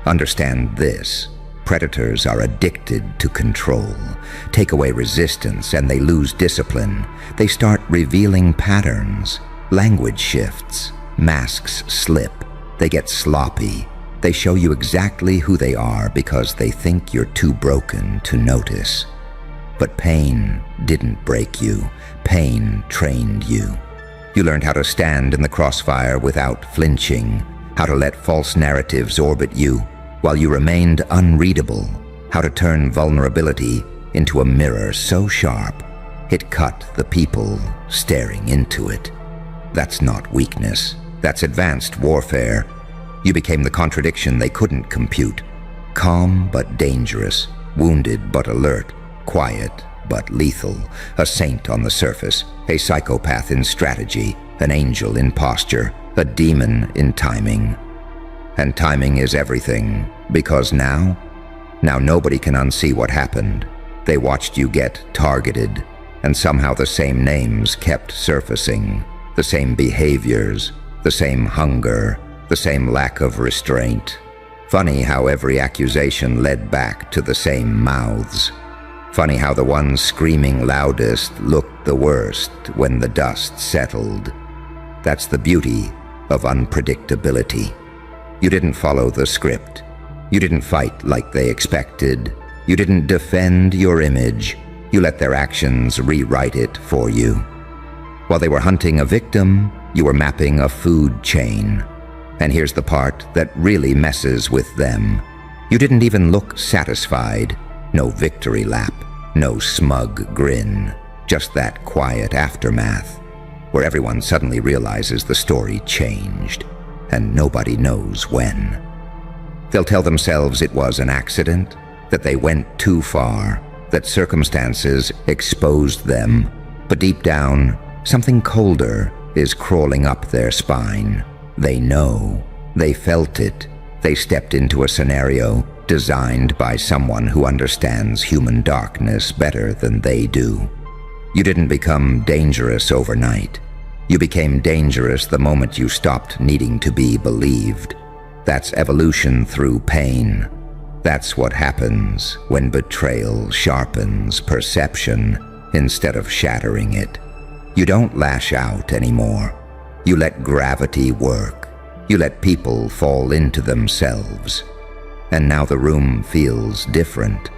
S1: Understand this. Predators are addicted to control. Take away resistance and they lose discipline. They start revealing patterns. Language shifts. Masks slip. They get sloppy. They show you exactly who they are because they think you're too broken to notice. But pain didn't break you. Pain trained you. You learned how to stand in the crossfire without flinching, how to let false narratives orbit you while you remained unreadable, how to turn vulnerability into a mirror so sharp it cut the people staring into it. That's not weakness. That's advanced warfare. You became the contradiction they couldn't compute. Calm but dangerous, wounded but alert, quiet but lethal, a saint on the surface, a psychopath in strategy, an angel in posture, a demon in timing. And timing is everything, because now nobody can unsee what happened. They watched you get targeted, and somehow the same names kept surfacing, the same behaviors, the same hunger, the same lack of restraint. Funny how every accusation led back to the same mouths. Funny how the ones screaming loudest looked the worst when the dust settled. That's the beauty of unpredictability. You didn't follow the script. You didn't fight like they expected. You didn't defend your image. You let their actions rewrite it for you. While they were hunting a victim, you were mapping a food chain. And here's the part that really messes with them. You didn't even look satisfied. No victory lap. No smug grin, just that quiet aftermath, where everyone suddenly realizes the story changed, and nobody knows when. They'll tell themselves it was an accident, that they went too far, that circumstances exposed them, but deep down, something colder is crawling up their spine. They know, they felt it, they stepped into a scenario designed by someone who understands human darkness better than they do. You didn't become dangerous overnight. You became dangerous the moment you stopped needing to be believed. That's evolution through pain. That's what happens when betrayal sharpens perception instead of shattering it. You don't lash out anymore. You let gravity work. You let people fall into themselves. And now the room feels different.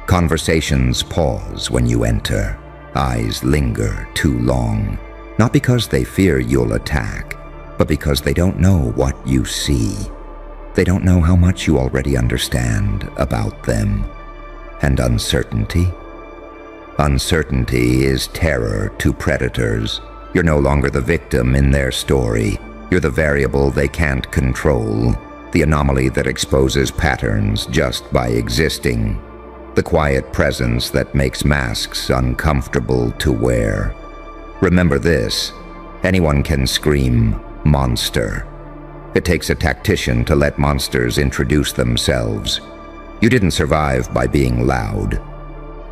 S1: Conversations pause when you enter. Eyes linger too long. Not because they fear you'll attack, but because they don't know what you see. They don't know how much you already understand about them. And uncertainty? Uncertainty is terror to predators. You're no longer the victim in their story. You're the variable they can't control, the anomaly that exposes patterns just by existing, the quiet presence that makes masks uncomfortable to wear. Remember this, anyone can scream, "Monster." It takes a tactician to let monsters introduce themselves. You didn't survive by being loud.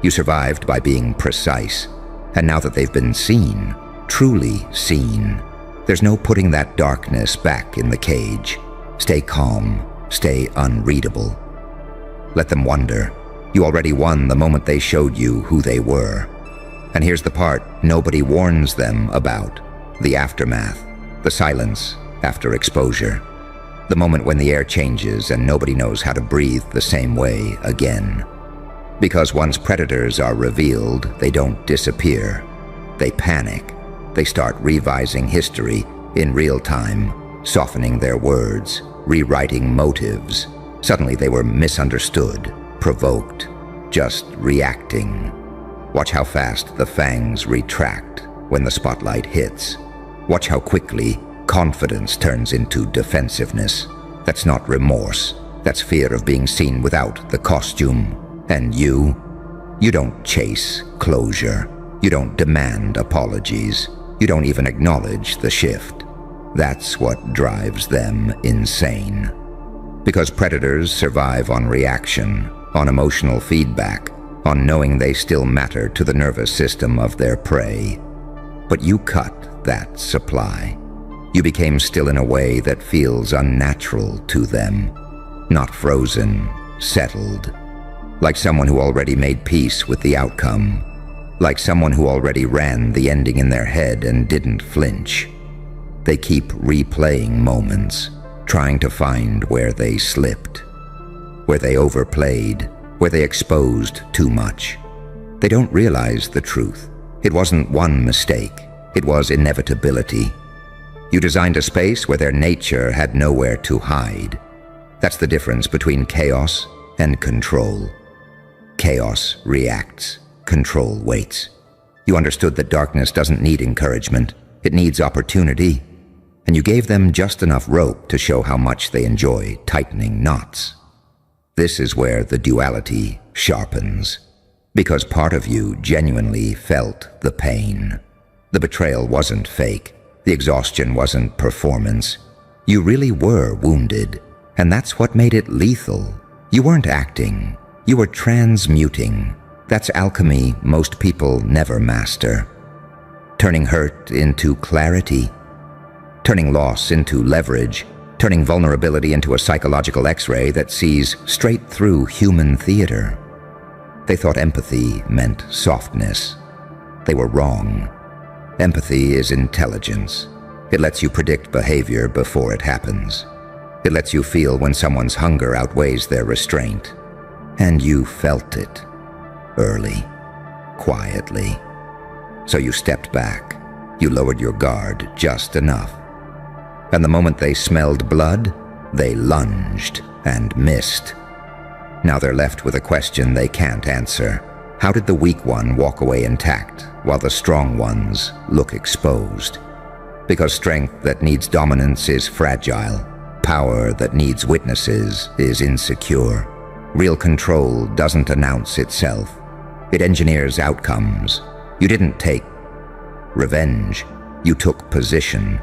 S1: You survived by being precise. And now that they've been seen, truly seen, there's no putting that darkness back in the cage. Stay calm, stay unreadable. Let them wonder. You already won the moment they showed you who they were. And here's the part nobody warns them about: the aftermath, the silence after exposure, the moment when the air changes and nobody knows how to breathe the same way again. Because once predators are revealed, they don't disappear. They panic. They start revising history in real time, softening their words, rewriting motives. Suddenly they were misunderstood, provoked, just reacting. Watch how fast the fangs retract when the spotlight hits. Watch how quickly confidence turns into defensiveness. That's not remorse. That's fear of being seen without the costume. And you don't chase closure. You don't demand apologies. You don't even acknowledge the shift. That's what drives them insane. Because predators survive on reaction, on emotional feedback, on knowing they still matter to the nervous system of their prey. But you cut that supply. You became still in a way that feels unnatural to them. Not frozen, settled. Like someone who already made peace with the outcome. Like someone who already ran the ending in their head and didn't flinch. They keep replaying moments, trying to find where they slipped, where they overplayed, where they exposed too much. They don't realize the truth. It wasn't one mistake. It was inevitability. You designed a space where their nature had nowhere to hide. That's the difference between chaos and control. Chaos reacts. Control waits. You understood that darkness doesn't need encouragement. It needs opportunity. And you gave them just enough rope to show how much they enjoy tightening knots. This is where the duality sharpens. Because part of you genuinely felt the pain. The betrayal wasn't fake. The exhaustion wasn't performance. You really were wounded. And that's what made it lethal. You weren't acting. You were transmuting. That's alchemy most people never master. Turning hurt into clarity. Turning loss into leverage. Turning vulnerability into a psychological X-ray that sees straight through human theater. They thought empathy meant softness. They were wrong. Empathy is intelligence. It lets you predict behavior before it happens. It lets you feel when someone's hunger outweighs their restraint. And you felt it. Early. Quietly. So you stepped back. You lowered your guard just enough. And the moment they smelled blood, they lunged and missed. Now they're left with a question they can't answer. How did the weak one walk away intact while the strong ones look exposed? Because strength that needs dominance is fragile. Power that needs witnesses is insecure. Real control doesn't announce itself. It engineers outcomes. You didn't take revenge. You took position.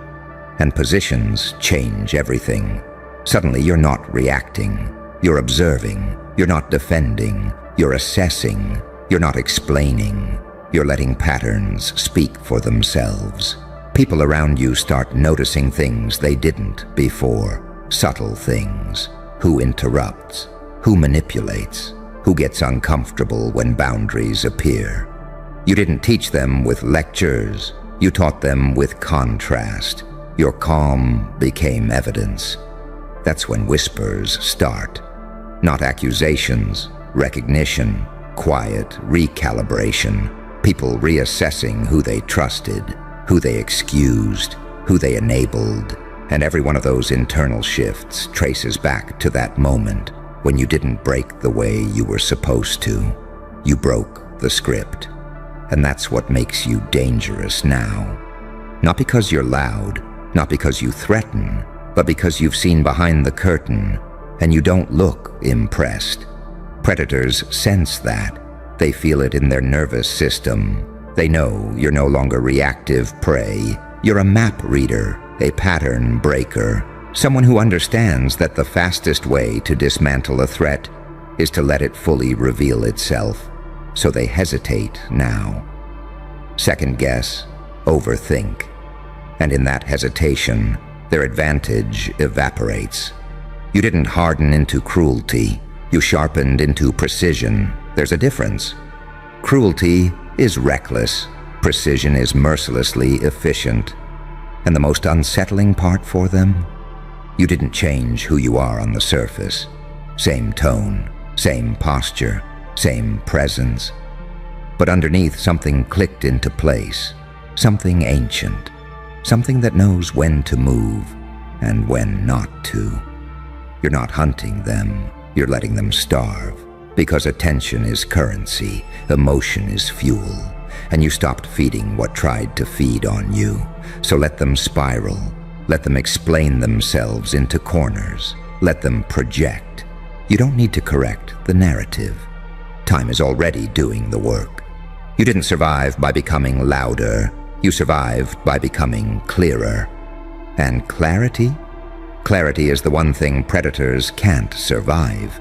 S1: And positions change everything. Suddenly you're not reacting. You're observing. You're not defending. You're assessing. You're not explaining. You're letting patterns speak for themselves. People around you start noticing things they didn't before. Subtle things. Who interrupts? Who manipulates? Who gets uncomfortable when boundaries appear? You didn't teach them with lectures. You taught them with contrast. Your calm became evidence. That's when whispers start. Not accusations, recognition, quiet recalibration. People reassessing who they trusted, who they excused, who they enabled. And every one of those internal shifts traces back to that moment when you didn't break the way you were supposed to. You broke the script. And that's what makes you dangerous now. Not because you're loud, not because you threaten, but because you've seen behind the curtain and you don't look impressed. Predators sense that. They feel it in their nervous system. They know you're no longer reactive prey. You're a map reader, a pattern breaker, someone who understands that the fastest way to dismantle a threat is to let it fully reveal itself. So they hesitate now. Second guess, overthink. And in that hesitation, their advantage evaporates. You didn't harden into cruelty. You sharpened into precision. There's a difference. Cruelty is reckless. Precision is mercilessly efficient. And the most unsettling part for them? You didn't change who you are on the surface. Same tone, same posture, same presence. But underneath, something clicked into place. Something ancient. Something that knows when to move and when not to. You're not hunting them. You're letting them starve. Because attention is currency, emotion is fuel, and you stopped feeding what tried to feed on you. So let them spiral. Let them explain themselves into corners. Let them project. You don't need to correct the narrative. Time is already doing the work. You didn't survive by becoming louder. You survived by becoming clearer. And clarity? Clarity is the one thing predators can't survive.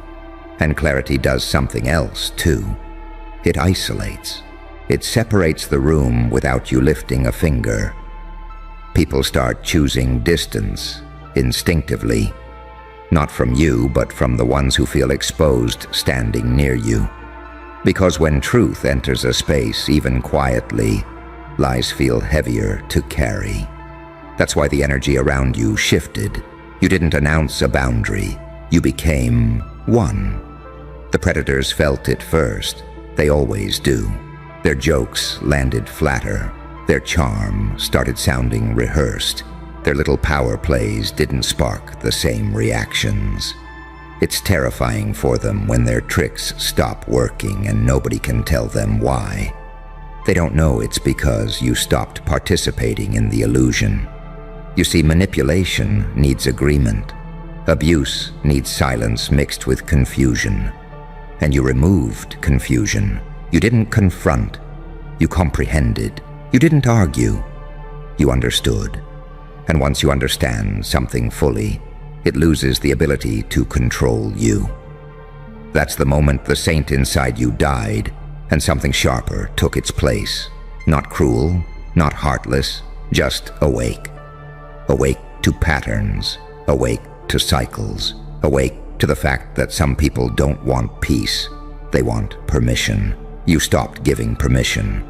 S1: And clarity does something else, too. It isolates. It separates the room without you lifting a finger. People start choosing distance, instinctively. Not from you, but from the ones who feel exposed standing near you. Because when truth enters a space, even quietly, lies feel heavier to carry. That's why the energy around you shifted. You didn't announce a boundary. You became one. The predators felt it first. They always do. Their jokes landed flatter. Their charm started sounding rehearsed. Their little power plays didn't spark the same reactions. It's terrifying for them when their tricks stop working and nobody can tell them why. They don't know it's because you stopped participating in the illusion. You see, manipulation needs agreement. Abuse needs silence mixed with confusion. And you removed confusion. You didn't confront. You comprehended. You didn't argue. You understood. And once you understand something fully, it loses the ability to control you. That's the moment the saint inside you died, and something sharper took its place. Not cruel, not heartless, just awake. Awake to patterns, awake to cycles, awake to the fact that some people don't want peace. They want permission. You stopped giving permission.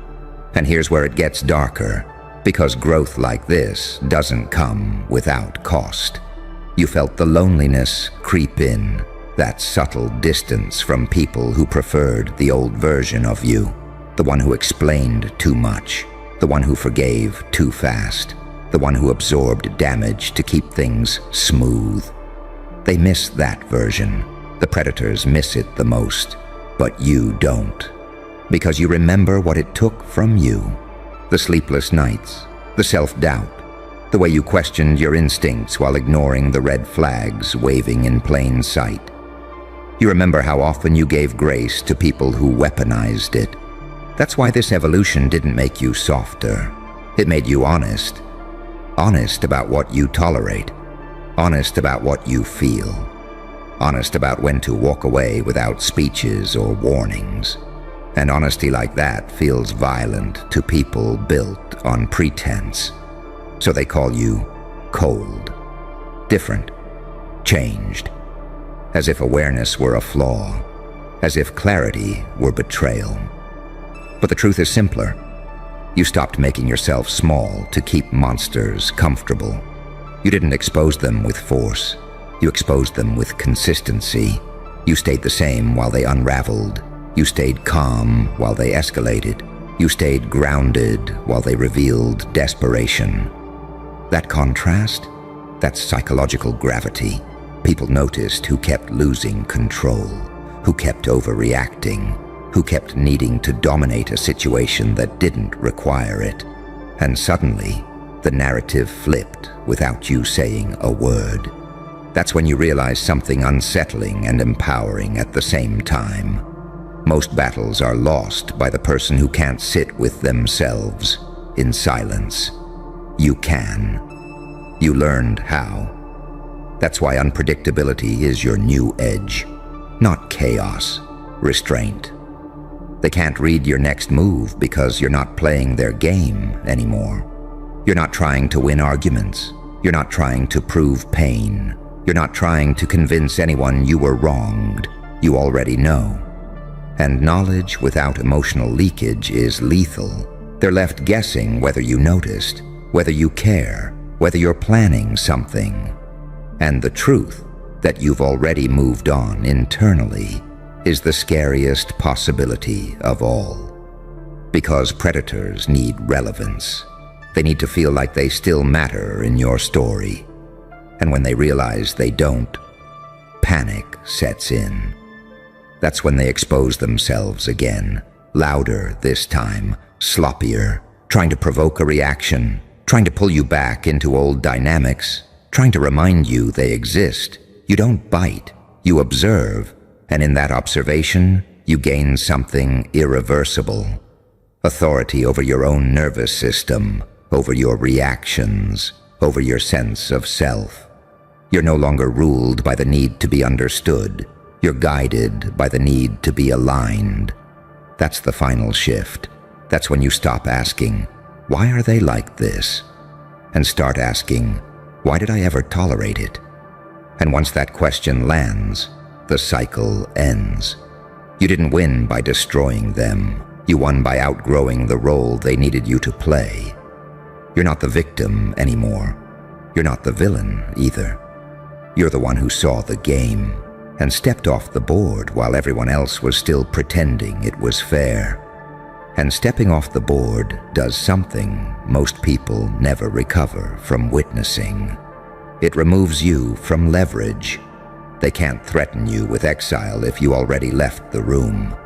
S1: And here's where it gets darker, because growth like this doesn't come without cost. You felt the loneliness creep in, that subtle distance from people who preferred the old version of you, the one who explained too much, the one who forgave too fast, the one who absorbed damage to keep things smooth. They miss that version. The predators miss it the most, but you don't. Because you remember what it took from you. The sleepless nights, the self-doubt, the way you questioned your instincts while ignoring the red flags waving in plain sight. You remember how often you gave grace to people who weaponized it. That's why this evolution didn't make you softer. It made you honest. Honest about what you tolerate. Honest about what you feel. Honest about when to walk away without speeches or warnings. And honesty like that feels violent to people built on pretense. So they call you cold, different, changed. As if awareness were a flaw. As if clarity were betrayal. But the truth is simpler. You stopped making yourself small to keep monsters comfortable. You didn't expose them with force. You exposed them with consistency. You stayed the same while they unraveled. You stayed calm while they escalated. You stayed grounded while they revealed desperation. That contrast, that psychological gravity, people noticed who kept losing control, who kept overreacting, who kept needing to dominate a situation that didn't require it. And suddenly, the narrative flipped without you saying a word. That's when you realize something unsettling and empowering at the same time. Most battles are lost by the person who can't sit with themselves in silence. You can. You learned how. That's why unpredictability is your new edge. Not chaos, restraint. They can't read your next move because you're not playing their game anymore. You're not trying to win arguments. You're not trying to prove pain. You're not trying to convince anyone you were wronged. You already know. And knowledge without emotional leakage is lethal. They're left guessing whether you noticed, whether you care, whether you're planning something. And the truth that you've already moved on internally is the scariest possibility of all. Because predators need relevance. They need to feel like they still matter in your story. And when they realize they don't, panic sets in. That's when they expose themselves again, louder this time, sloppier, trying to provoke a reaction, trying to pull you back into old dynamics, trying to remind you they exist. You don't bite, you observe, and in that observation, you gain something irreversible. Authority over your own nervous system, over your reactions, over your sense of self. You're no longer ruled by the need to be understood. You're guided by the need to be aligned. That's the final shift. That's when you stop asking, why are they like this? And start asking, why did I ever tolerate it? And once that question lands, the cycle ends. You didn't win by destroying them. You won by outgrowing the role they needed you to play. You're not the victim anymore. You're not the villain either. You're the one who saw the game and stepped off the board while everyone else was still pretending it was fair. And stepping off the board does something most people never recover from witnessing. It removes you from leverage. They can't threaten you with exile if you already left the room.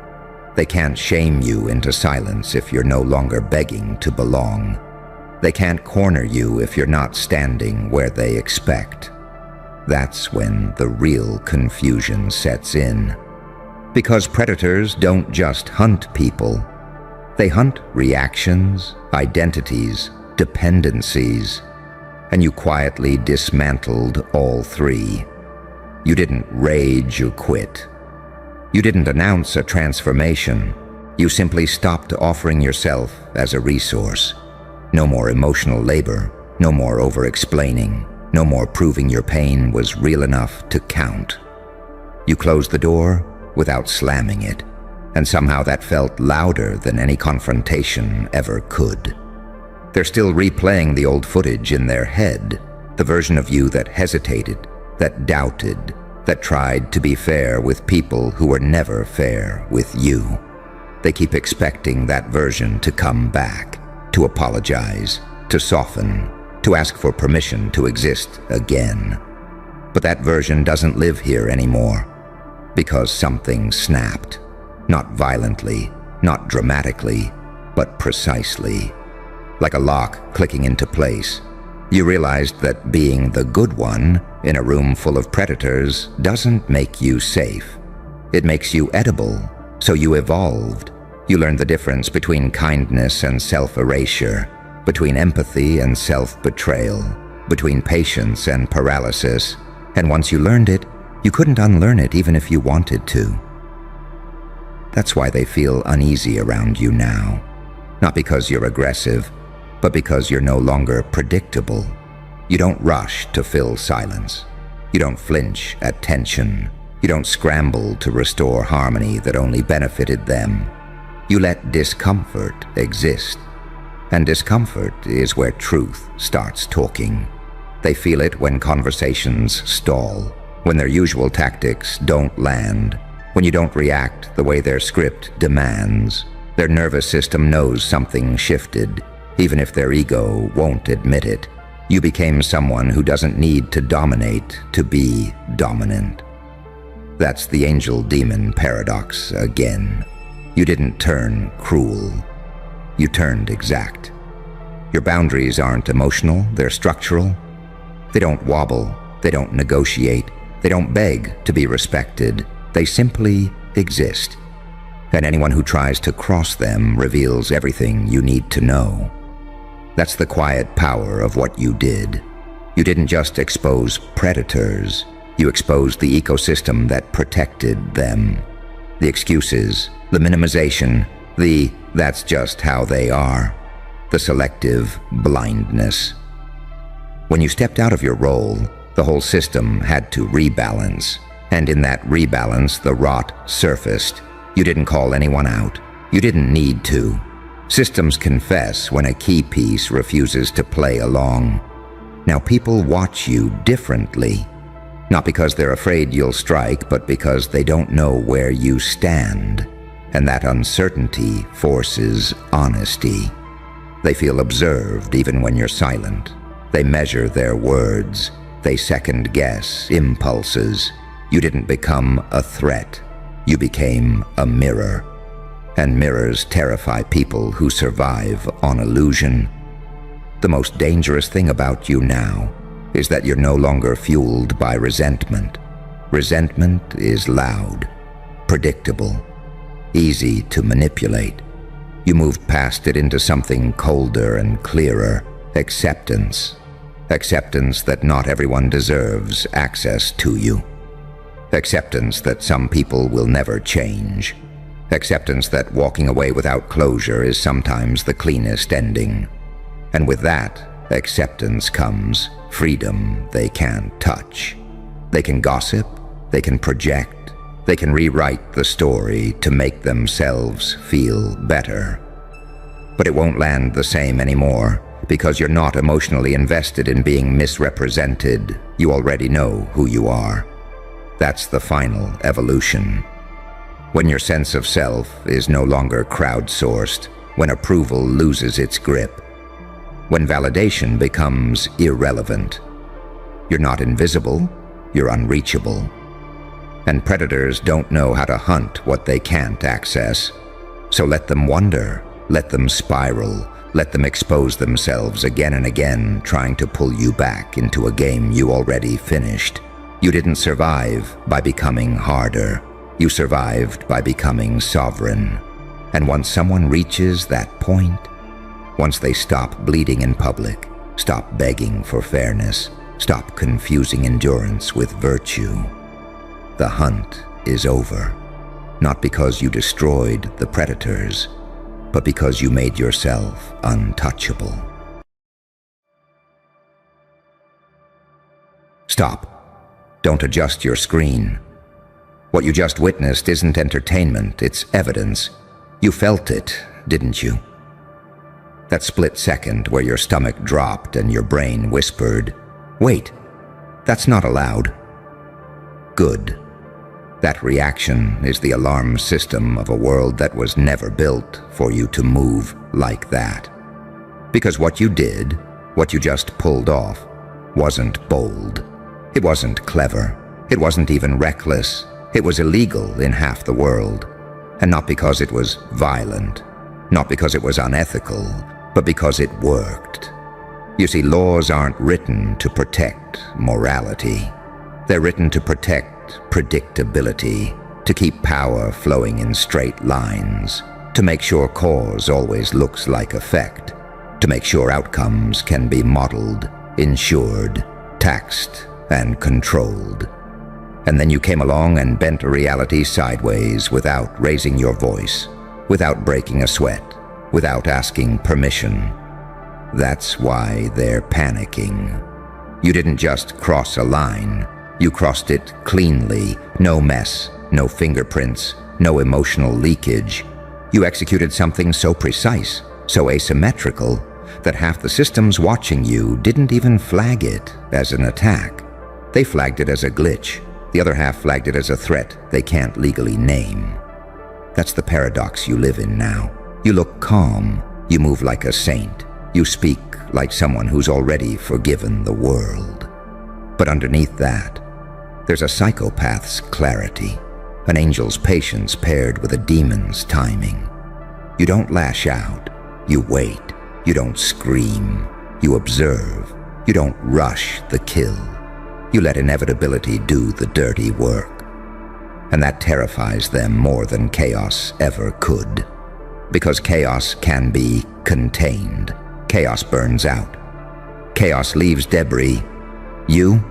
S1: They can't shame you into silence if you're no longer begging to belong. They can't corner you if you're not standing where they expect. That's when the real confusion sets in. Because predators don't just hunt people. They hunt reactions, identities, dependencies. And you quietly dismantled all three. You didn't rage or quit. You didn't announce a transformation. You simply stopped offering yourself as a resource. No more emotional labor, no more over-explaining, no more proving your pain was real enough to count. You closed the door without slamming it, and somehow that felt louder than any confrontation ever could. They're still replaying the old footage in their head, the version of you that hesitated, that doubted, that tried to be fair with people who were never fair with you. They keep expecting that version to come back, to apologize, to soften, to ask for permission to exist again. But that version doesn't live here anymore, because something snapped, not violently, not dramatically, but precisely. Like a lock clicking into place, you realized that being the good one in a room full of predators doesn't make you safe. It makes you edible, so you evolved. You learned the difference between kindness and self-erasure, between empathy and self-betrayal, between patience and paralysis, and once you learned it, you couldn't unlearn it even if you wanted to. That's why they feel uneasy around you now. Not because you're aggressive, but because you're no longer predictable. You don't rush to fill silence. You don't flinch at tension. You don't scramble to restore harmony that only benefited them. You let discomfort exist. And discomfort is where truth starts talking. They feel it when conversations stall, when their usual tactics don't land, when you don't react the way their script demands. Their nervous system knows something shifted, even if their ego won't admit it. You became someone who doesn't need to dominate to be dominant. That's the angel-demon paradox again. You didn't turn cruel. You turned exact. Your boundaries aren't emotional, they're structural. They don't wobble, they don't negotiate, they don't beg to be respected. They simply exist. And anyone who tries to cross them reveals everything you need to know. That's the quiet power of what you did. You didn't just expose predators, you exposed the ecosystem that protected them. The excuses, the minimization, the "that's just how they are," the selective blindness. When you stepped out of your role, the whole system had to rebalance, and in that rebalance the rot surfaced. You didn't call anyone out. You didn't need to. Systems confess when a key piece refuses to play along. Now people watch you differently, not because they're afraid you'll strike, but because they don't know where you stand. And that uncertainty forces honesty. They feel observed even when you're silent. They measure their words. They second-guess impulses. You didn't become a threat. You became a mirror. And mirrors terrify people who survive on illusion. The most dangerous thing about you now is that you're no longer fueled by resentment. Resentment is loud, predictable, easy to manipulate. You moved past it into something colder and clearer, acceptance. Acceptance that not everyone deserves access to you. Acceptance that some people will never change. Acceptance that walking away without closure is sometimes the cleanest ending. And with that acceptance comes freedom they can't touch. They can gossip, they can project, they can rewrite the story to make themselves feel better. But it won't land the same anymore, because you're not emotionally invested in being misrepresented. You already know who you are. That's the final evolution. When your sense of self is no longer crowdsourced, when approval loses its grip, when validation becomes irrelevant. You're not invisible, you're unreachable. And predators don't know how to hunt what they can't access. So let them wander, let them spiral, let them expose themselves again and again, trying to pull you back into a game you already finished. You didn't survive by becoming harder. You survived by becoming sovereign. And once someone reaches that point, once they stop bleeding in public, stop begging for fairness, stop confusing endurance with virtue, the hunt is over. Not because you destroyed the predators, but because you made yourself untouchable. Stop. Don't adjust your screen. What you just witnessed isn't entertainment, it's evidence. You felt it, didn't you? That split second where your stomach dropped and your brain whispered, "Wait, that's not allowed." Good. That reaction is the alarm system of a world that was never built for you to move like that. Because what you did, what you just pulled off, wasn't bold. It wasn't clever. It wasn't even reckless. It was illegal in half the world. And not because it was violent, not because it was unethical, but because it worked. You see, laws aren't written to protect morality. They're written to protect predictability, to keep power flowing in straight lines, to make sure cause always looks like effect, to make sure outcomes can be modeled, insured, taxed, and controlled. And then you came along and bent reality sideways without raising your voice, without breaking a sweat, without asking permission. That's why they're panicking. You didn't just cross a line. You crossed it cleanly, no mess, no fingerprints, no emotional leakage. You executed something so precise, so asymmetrical, that half the systems watching you didn't even flag it as an attack. They flagged it as a glitch. The other half flagged it as a threat they can't legally name. That's the paradox you live in now. You look calm. You move like a saint. You speak like someone who's already forgiven the world. But underneath that, there's a psychopath's clarity, an angel's patience paired with a demon's timing. You don't lash out. You wait. You don't scream. You observe. You don't rush the kill. You let inevitability do the dirty work. And that terrifies them more than chaos ever could. Because chaos can be contained. Chaos burns out. Chaos leaves debris. You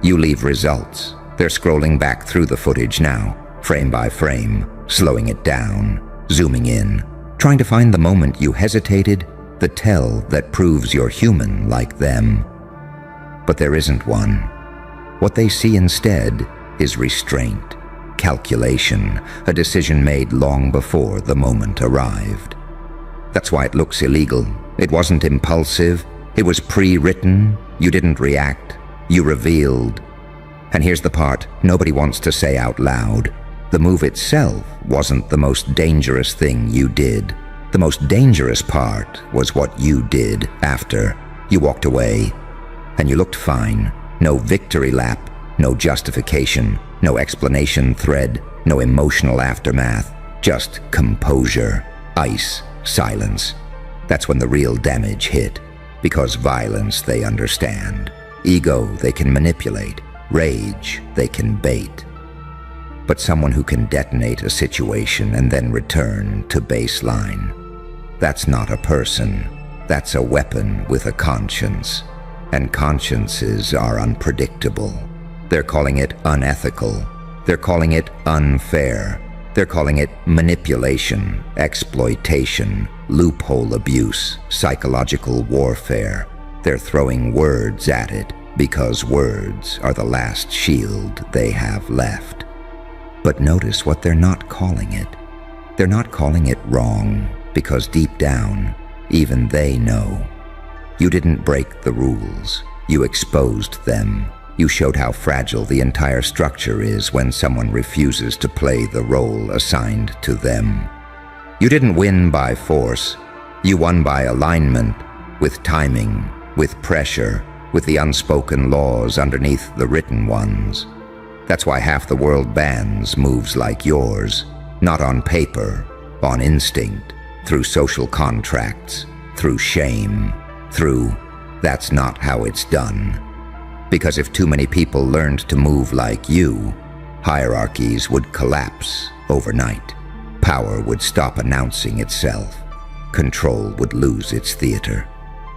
S1: leave results. They're scrolling back through the footage now, frame by frame, slowing it down, zooming in, trying to find the moment you hesitated, the tell that proves you're human like them. But there isn't one. What they see instead is restraint, calculation, a decision made long before the moment arrived. That's why it looks illegal. It wasn't impulsive. It was pre-written. You didn't react. You revealed. And here's the part nobody wants to say out loud. The move itself wasn't the most dangerous thing you did. The most dangerous part was what you did after. You walked away, and you looked fine. No victory lap, no justification, no explanation thread, no emotional aftermath, just composure, ice, silence. That's when the real damage hit, because violence they understand. Ego they can manipulate, rage they can bait. But someone who can detonate a situation and then return to baseline, that's not a person. That's a weapon with a conscience. And consciences are unpredictable. They're calling it unethical. They're calling it unfair. They're calling it manipulation, exploitation, loophole abuse, psychological warfare. They're throwing words at it because words are the last shield they have left. But notice what they're not calling it. They're not calling it wrong because deep down, even they know. You didn't break the rules. You exposed them. You showed how fragile the entire structure is when someone refuses to play the role assigned to them. You didn't win by force. You won by alignment, with timing, with pressure, with the unspoken laws underneath the written ones. That's why half the world bans moves like yours, not on paper, on instinct, through social contracts, through shame, through that's not how it's done. Because if too many people learned to move like you, hierarchies would collapse overnight. Power would stop announcing itself. Control would lose its theater.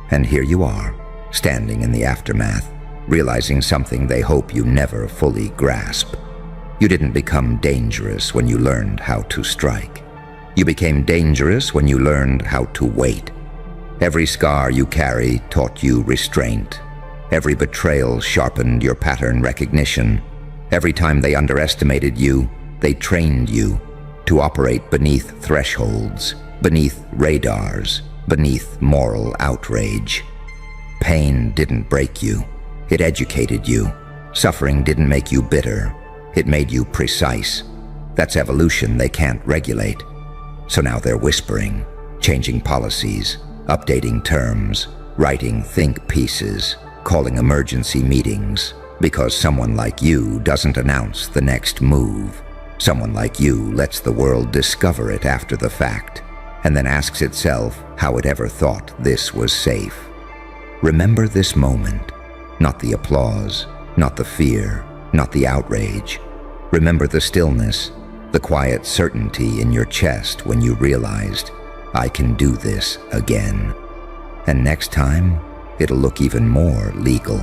S1: And here you are, standing in the aftermath, realizing something they hope you never fully grasp. You didn't become dangerous when you learned how to strike. You became dangerous when you learned how to wait. Every scar you carry taught you restraint. Every betrayal sharpened your pattern recognition. Every time they underestimated you, they trained you to operate beneath thresholds, beneath radars, beneath moral outrage. Pain didn't break you. It educated you. Suffering didn't make you bitter. It made you precise. That's evolution they can't regulate. So now they're whispering, changing policies, updating terms, writing think pieces, calling emergency meetings, because someone like you doesn't announce the next move. Someone like you lets the world discover it after the fact, and then asks itself how it ever thought this was safe. Remember this moment, not the applause, not the fear, not the outrage. Remember the stillness, the quiet certainty in your chest when you realized, I can do this again. And next time, it'll look even more legal.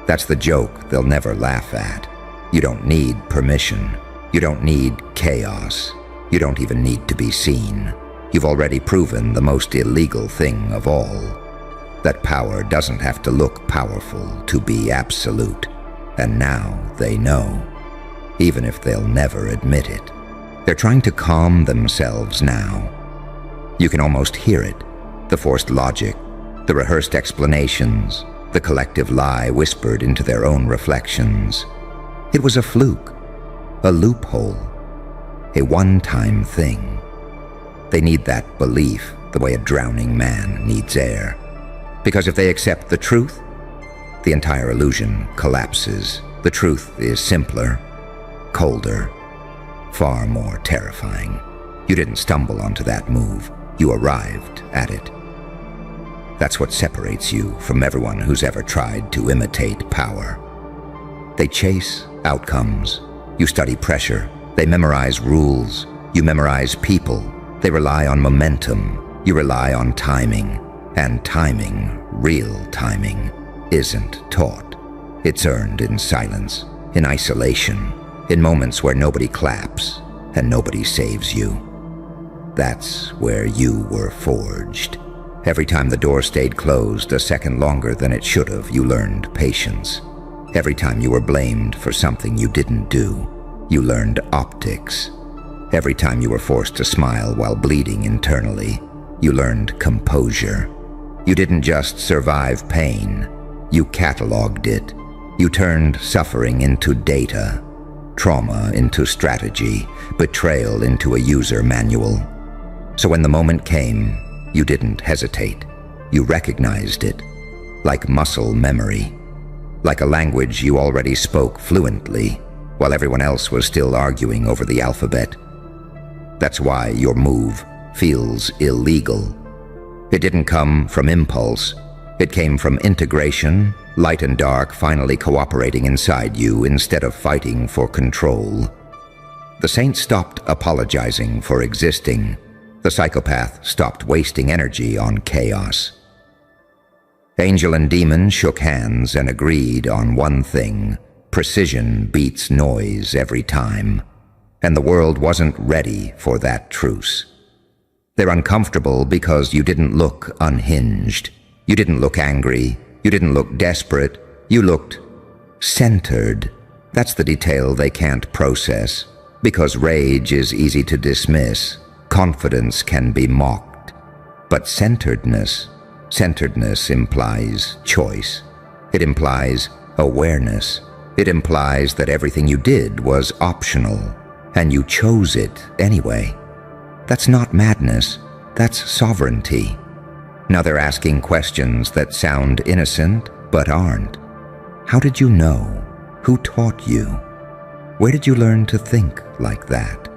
S1: That's the joke they'll never laugh at. You don't need permission. You don't need chaos. You don't even need to be seen. You've already proven the most illegal thing of all. That power doesn't have to look powerful to be absolute. And now they know, even if they'll never admit it. They're trying to calm themselves now. You can almost hear it, the forced logic, the rehearsed explanations, the collective lie whispered into their own reflections. It was a fluke, a loophole, a one-time thing. They need that belief the way a drowning man needs air. Because if they accept the truth, the entire illusion collapses. The truth is simpler, colder, far more terrifying. You didn't stumble onto that move. You arrived at it. That's what separates you from everyone who's ever tried to imitate power. They chase outcomes. You study pressure. They memorize rules. You memorize people. They rely on momentum. You rely on timing. And timing, real timing, isn't taught. It's earned in silence, in isolation, in moments where nobody claps and nobody saves you. That's where you were forged. Every time the door stayed closed a second longer than it should have, you learned patience. Every time you were blamed for something you didn't do, you learned optics. Every time you were forced to smile while bleeding internally, you learned composure. You didn't just survive pain, you cataloged it. You turned suffering into data, trauma into strategy, betrayal into a user manual. So when the moment came, you didn't hesitate. You recognized it, like muscle memory, like a language you already spoke fluently, while everyone else was still arguing over the alphabet. That's why your move feels illegal. It didn't come from impulse. It came from integration, light and dark finally cooperating inside you instead of fighting for control. The saint stopped apologizing for existing. The psychopath stopped wasting energy on chaos. Angel and demon shook hands and agreed on one thing: precision beats noise every time. And the world wasn't ready for that truce. They're uncomfortable because you didn't look unhinged. You didn't look angry. You didn't look desperate. You looked centered. That's the detail they can't process. Because rage is easy to dismiss. Confidence can be mocked. But centeredness implies choice. It implies awareness. It implies that everything you did was optional, and you chose it anyway. That's not madness, that's sovereignty. Now they're asking questions that sound innocent, but aren't. How did you know? Who taught you? Where did you learn to think like that?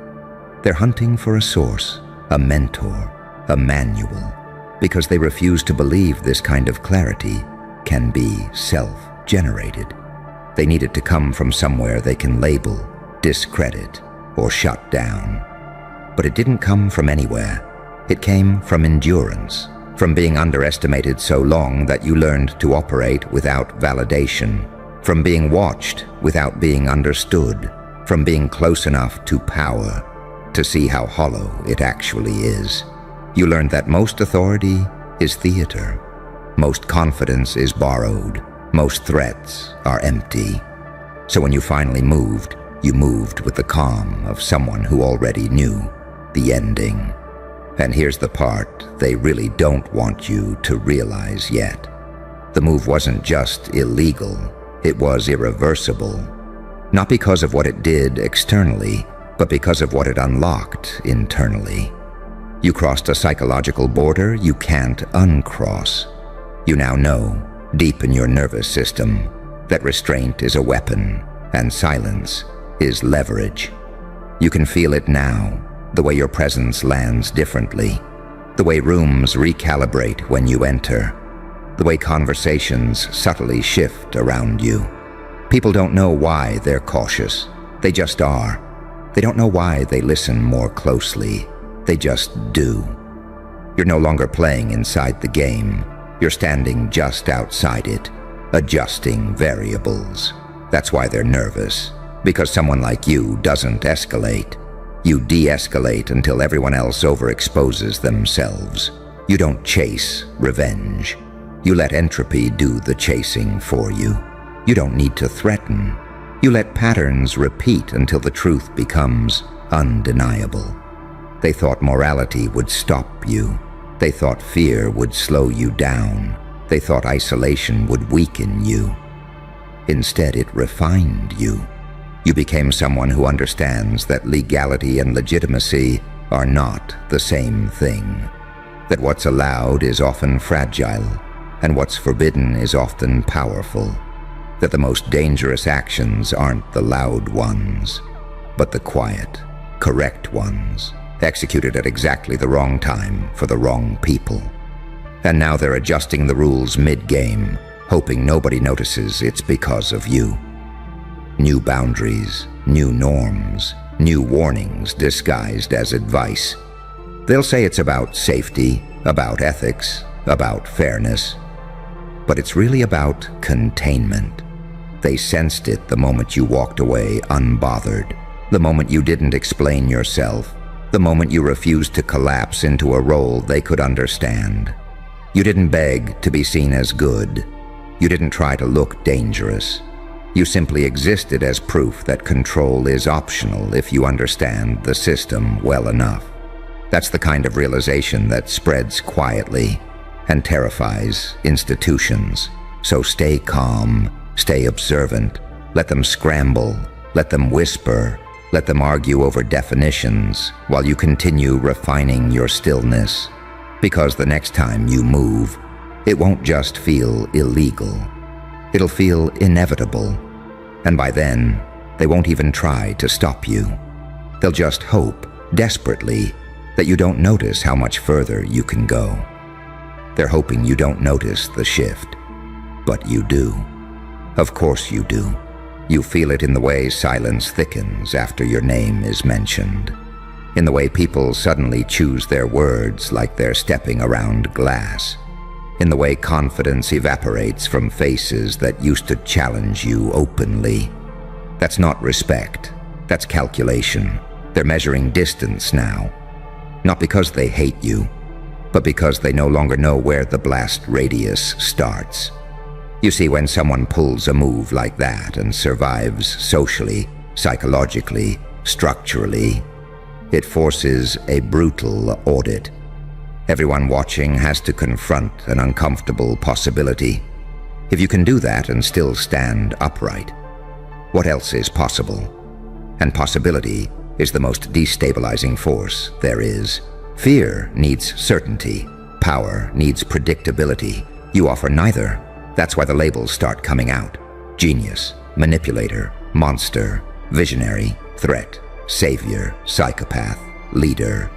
S1: They're hunting for a source, a mentor, a manual, because they refuse to believe this kind of clarity can be self-generated. They need it to come from somewhere they can label, discredit, or shut down. But it didn't come from anywhere. It came from endurance, from being underestimated so long that you learned to operate without validation, from being watched without being understood, from being close enough to power to see how hollow it actually is. You learned that most authority is theater, most confidence is borrowed, most threats are empty. So when you finally moved, you moved with the calm of someone who already knew the ending. And here's the part they really don't want you to realize yet. The move wasn't just illegal, it was irreversible. Not because of what it did externally, but because of what it unlocked internally. You crossed a psychological border you can't uncross. You now know, deep in your nervous system, that restraint is a weapon and silence is leverage. You can feel it now, the way your presence lands differently, the way rooms recalibrate when you enter, the way conversations subtly shift around you. People don't know why they're cautious. They just are. They don't know why they listen more closely. They just do. You're no longer playing inside the game. You're standing just outside it, adjusting variables. That's why they're nervous, because someone like you doesn't escalate. You de-escalate until everyone else overexposes themselves. You don't chase revenge. You let entropy do the chasing for you. You don't need to threaten. You let patterns repeat until the truth becomes undeniable. They thought morality would stop you. They thought fear would slow you down. They thought isolation would weaken you. Instead, it refined you. You became someone who understands that legality and legitimacy are not the same thing. That what's allowed is often fragile, and what's forbidden is often powerful. That the most dangerous actions aren't the loud ones, but the quiet, correct ones, executed at exactly the wrong time for the wrong people. And now they're adjusting the rules mid-game, hoping nobody notices it's because of you. New boundaries, new norms, new warnings disguised as advice. They'll say it's about safety, about ethics, about fairness, but it's really about containment. They sensed it the moment you walked away unbothered, the moment you didn't explain yourself, the moment you refused to collapse into a role they could understand. You didn't beg to be seen as good. You didn't try to look dangerous. You simply existed as proof that control is optional if you understand the system well enough. That's the kind of realization that spreads quietly and terrifies institutions. So stay calm, stay observant, let them scramble, let them whisper, let them argue over definitions while you continue refining your stillness. Because the next time you move, it won't just feel illegal. It'll feel inevitable. And by then, they won't even try to stop you. They'll just hope, desperately, that you don't notice how much further you can go. They're hoping you don't notice the shift. But you do. Of course you do. You feel it in the way silence thickens after your name is mentioned. In the way people suddenly choose their words like they're stepping around glass. In the way confidence evaporates from faces that used to challenge you openly. That's not respect. That's calculation. They're measuring distance now. Not because they hate you, but because they no longer know where the blast radius starts. You see, when someone pulls a move like that and survives socially, psychologically, structurally, it forces a brutal audit. Everyone watching has to confront an uncomfortable possibility. If you can do that and still stand upright, what else is possible? And possibility is the most destabilizing force there is. Fear needs certainty. Power needs predictability. You offer neither. That's why the labels start coming out. Genius, manipulator, monster, visionary, threat, savior, psychopath, leader.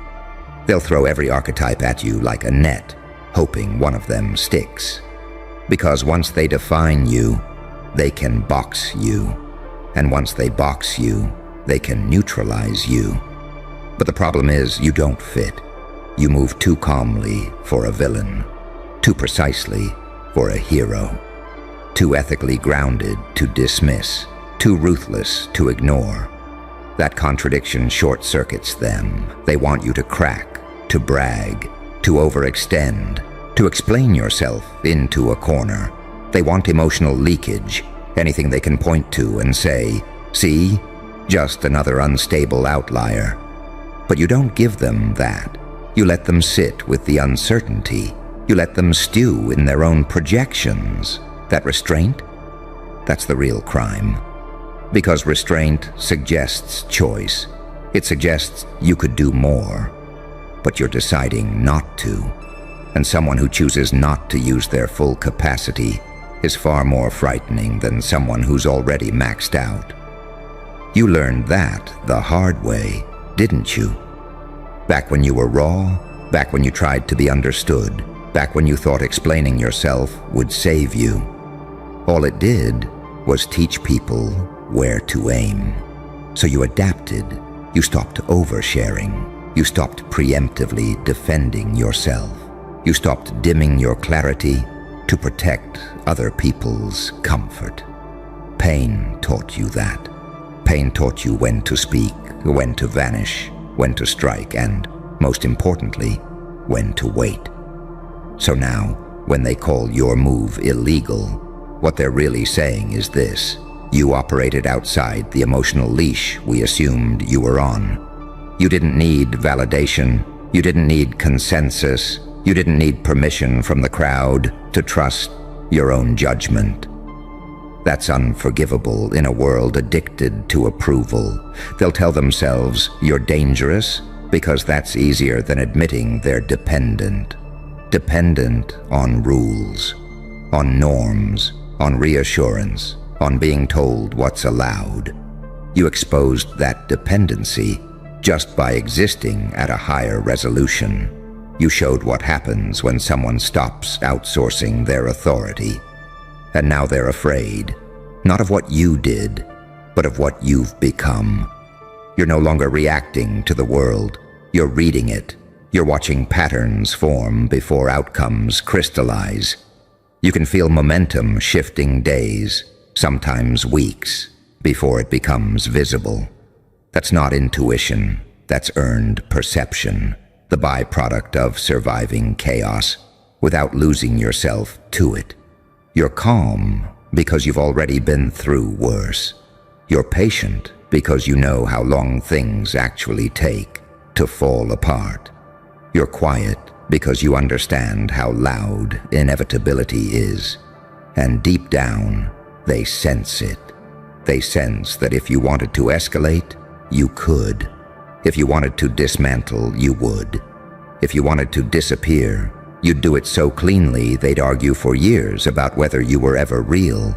S1: They'll throw every archetype at you like a net, hoping one of them sticks. Because once they define you, they can box you. And once they box you, they can neutralize you. But the problem is you don't fit. You move too calmly for a villain, too precisely for a hero, too ethically grounded to dismiss, too ruthless to ignore. That contradiction short-circuits them. They want you to crack, to brag, to overextend, to explain yourself into a corner. They want emotional leakage, anything they can point to and say, "See, just another unstable outlier." But you don't give them that. You let them sit with the uncertainty. You let them stew in their own projections. That restraint? That's the real crime. Because restraint suggests choice. It suggests you could do more, but you're deciding not to. And someone who chooses not to use their full capacity is far more frightening than someone who's already maxed out. You learned that the hard way, didn't you? Back when you were raw, back when you tried to be understood, back when you thought explaining yourself would save you. All it did was teach people where to aim. So you adapted. You stopped oversharing. You stopped preemptively defending yourself. You stopped dimming your clarity to protect other people's comfort. Pain taught you that. Pain taught you when to speak, when to vanish, when to strike, and, most importantly, when to wait. So now, when they call your move illegal, what they're really saying is this: you operated outside the emotional leash we assumed you were on. You didn't need validation. You didn't need consensus. You didn't need permission from the crowd to trust your own judgment. That's unforgivable in a world addicted to approval. They'll tell themselves you're dangerous because that's easier than admitting they're dependent. Dependent on rules, on norms, on reassurance, on being told what's allowed. You exposed that dependency just by existing at a higher resolution. You showed what happens when someone stops outsourcing their authority. And now they're afraid, not of what you did, but of what you've become. You're no longer reacting to the world. You're reading it. You're watching patterns form before outcomes crystallize. You can feel momentum shifting days, sometimes weeks, before it becomes visible. That's not intuition. That's earned perception, the byproduct of surviving chaos without losing yourself to it. You're calm because you've already been through worse. You're patient because you know how long things actually take to fall apart. You're quiet because you understand how loud inevitability is. And deep down, they sense it. They sense that if you wanted to escalate, you could. If you wanted to dismantle, you would. If you wanted to disappear, you'd do it so cleanly they'd argue for years about whether you were ever real.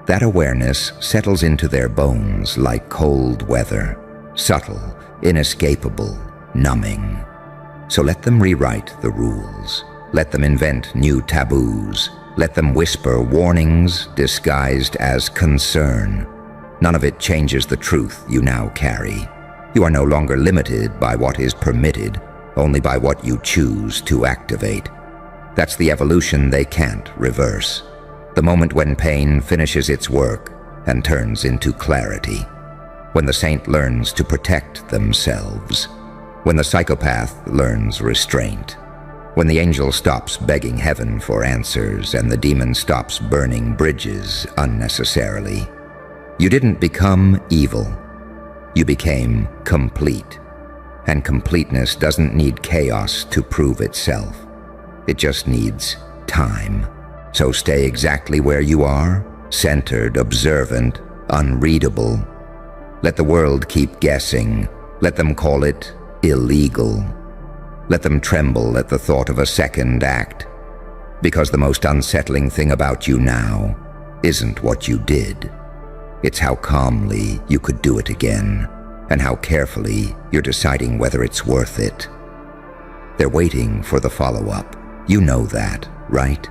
S1: That awareness settles into their bones like cold weather, subtle, inescapable, numbing. So let them rewrite the rules. Let them invent new taboos. Let them whisper warnings disguised as concern. None of it changes the truth you now carry. You are no longer limited by what is permitted, only by what you choose to activate. That's the evolution they can't reverse. The moment when pain finishes its work and turns into clarity. When the saint learns to protect themselves. When the psychopath learns restraint. When the angel stops begging heaven for answers and the demon stops burning bridges unnecessarily. You didn't become evil. You became complete. And completeness doesn't need chaos to prove itself. It just needs time. So stay exactly where you are, centered, observant, unreadable. Let the world keep guessing. Let them call it illegal. Let them tremble at the thought of a second act. Because the most unsettling thing about you now isn't what you did. It's how calmly you could do it again, and how carefully you're deciding whether it's worth it. They're waiting for the follow-up. You know that, right?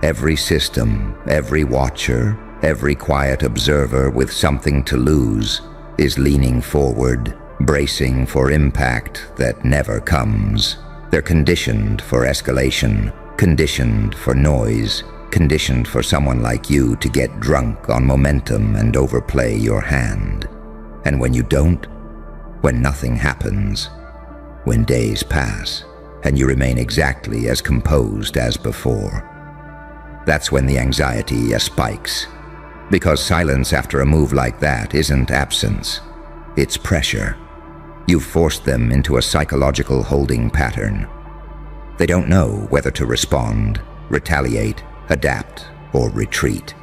S1: Every system, every watcher, every quiet observer with something to lose is leaning forward, bracing for impact that never comes. They're conditioned for escalation, conditioned for noise, conditioned for someone like you to get drunk on momentum and overplay your hand. And when you don't, when nothing happens, when days pass and you remain exactly as composed as before, that's when the anxiety spikes. Because silence after a move like that isn't absence, it's pressure. You've forced them into a psychological holding pattern. They don't know whether to respond, retaliate, adapt, or retreat.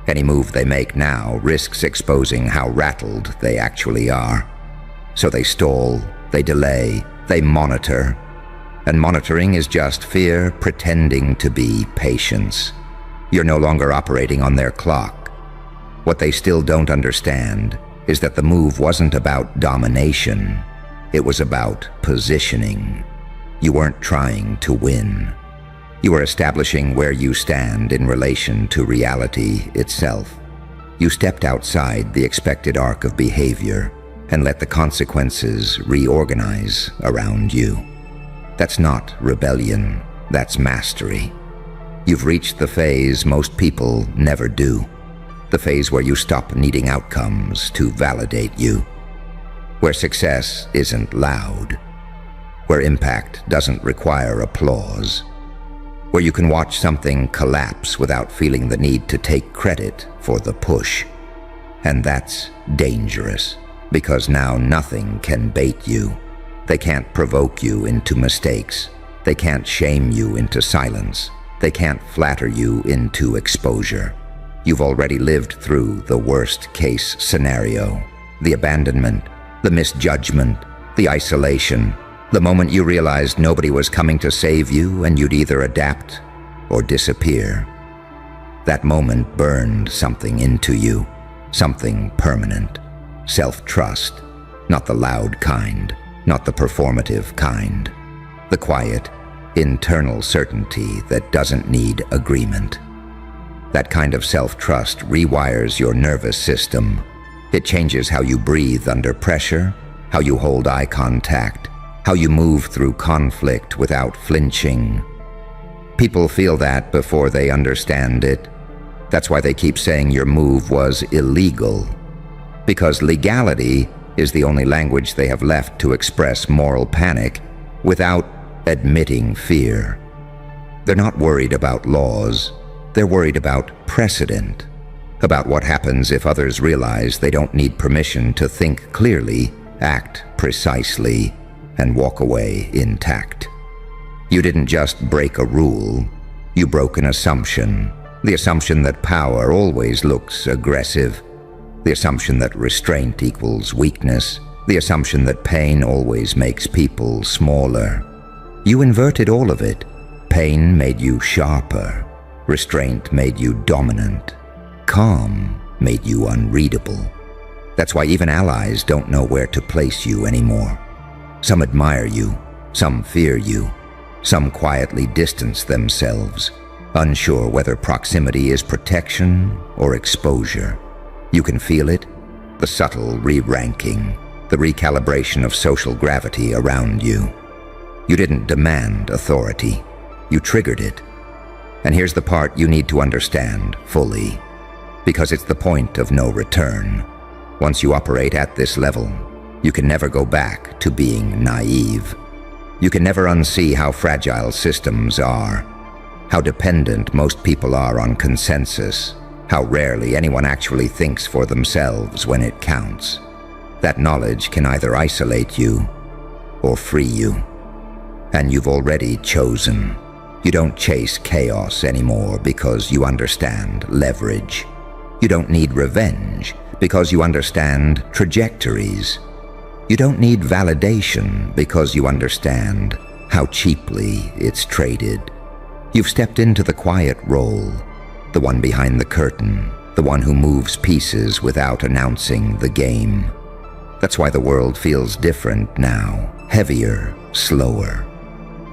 S1: Any move they make now risks exposing how rattled they actually are. So they stall, they delay, they monitor. And monitoring is just fear pretending to be patience. You're no longer operating on their clock. What they still don't understand is that the move wasn't about domination. It was about positioning. You weren't trying to win. You were establishing where you stand in relation to reality itself. You stepped outside the expected arc of behavior and let the consequences reorganize around you. That's not rebellion, that's mastery. You've reached the phase most people never do. The phase where you stop needing outcomes to validate you. Where success isn't loud. Where impact doesn't require applause. Where you can watch something collapse without feeling the need to take credit for the push. And that's dangerous, because now nothing can bait you. They can't provoke you into mistakes. They can't shame you into silence. They can't flatter you into exposure. You've already lived through the worst-case scenario, the abandonment, the misjudgment, the isolation, the moment you realized nobody was coming to save you and you'd either adapt or disappear. That moment burned something into you, something permanent. Self-trust, not the loud kind, not the performative kind. The quiet, internal certainty that doesn't need agreement. That kind of self-trust rewires your nervous system. It changes how you breathe under pressure, how you hold eye contact, how you move through conflict without flinching. People feel that before they understand it. That's why they keep saying your move was illegal. Because legality is the only language they have left to express moral panic without admitting fear. They're not worried about laws. They're worried about precedent, about what happens if others realize they don't need permission to think clearly, act precisely, and walk away intact. You didn't just break a rule, you broke an assumption. The assumption that power always looks aggressive. The assumption that restraint equals weakness. The assumption that pain always makes people smaller. You inverted all of it. Pain made you sharper. Restraint made you dominant. Calm made you unreadable. That's why even allies don't know where to place you anymore. Some admire you, some fear you, some quietly distance themselves, unsure whether proximity is protection or exposure. You can feel it, the subtle re-ranking, the recalibration of social gravity around you. You didn't demand authority, you triggered it. And here's the part you need to understand fully, because it's the point of no return. Once you operate at this level, you can never go back to being naive. You can never unsee how fragile systems are, how dependent most people are on consensus, how rarely anyone actually thinks for themselves when it counts. That knowledge can either isolate you or free you. And you've already chosen. You don't chase chaos anymore because you understand leverage. You don't need revenge because you understand trajectories. You don't need validation because you understand how cheaply it's traded. You've stepped into the quiet role, the one behind the curtain, the one who moves pieces without announcing the game. That's why the world feels different now, heavier, slower.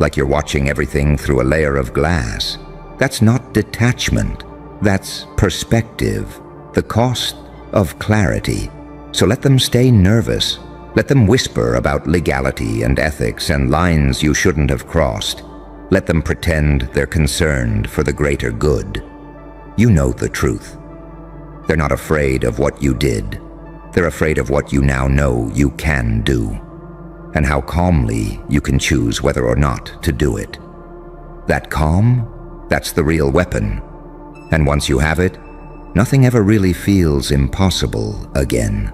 S1: Like you're watching everything through a layer of glass. That's not detachment, that's perspective, the cost of clarity. So let them stay nervous. Let them whisper about legality and ethics and lines you shouldn't have crossed. Let them pretend they're concerned for the greater good. You know the truth. They're not afraid of what you did. They're afraid of what you now know you can do, and how calmly you can choose whether or not to do it. That calm, that's the real weapon. And once you have it, nothing ever really feels impossible again.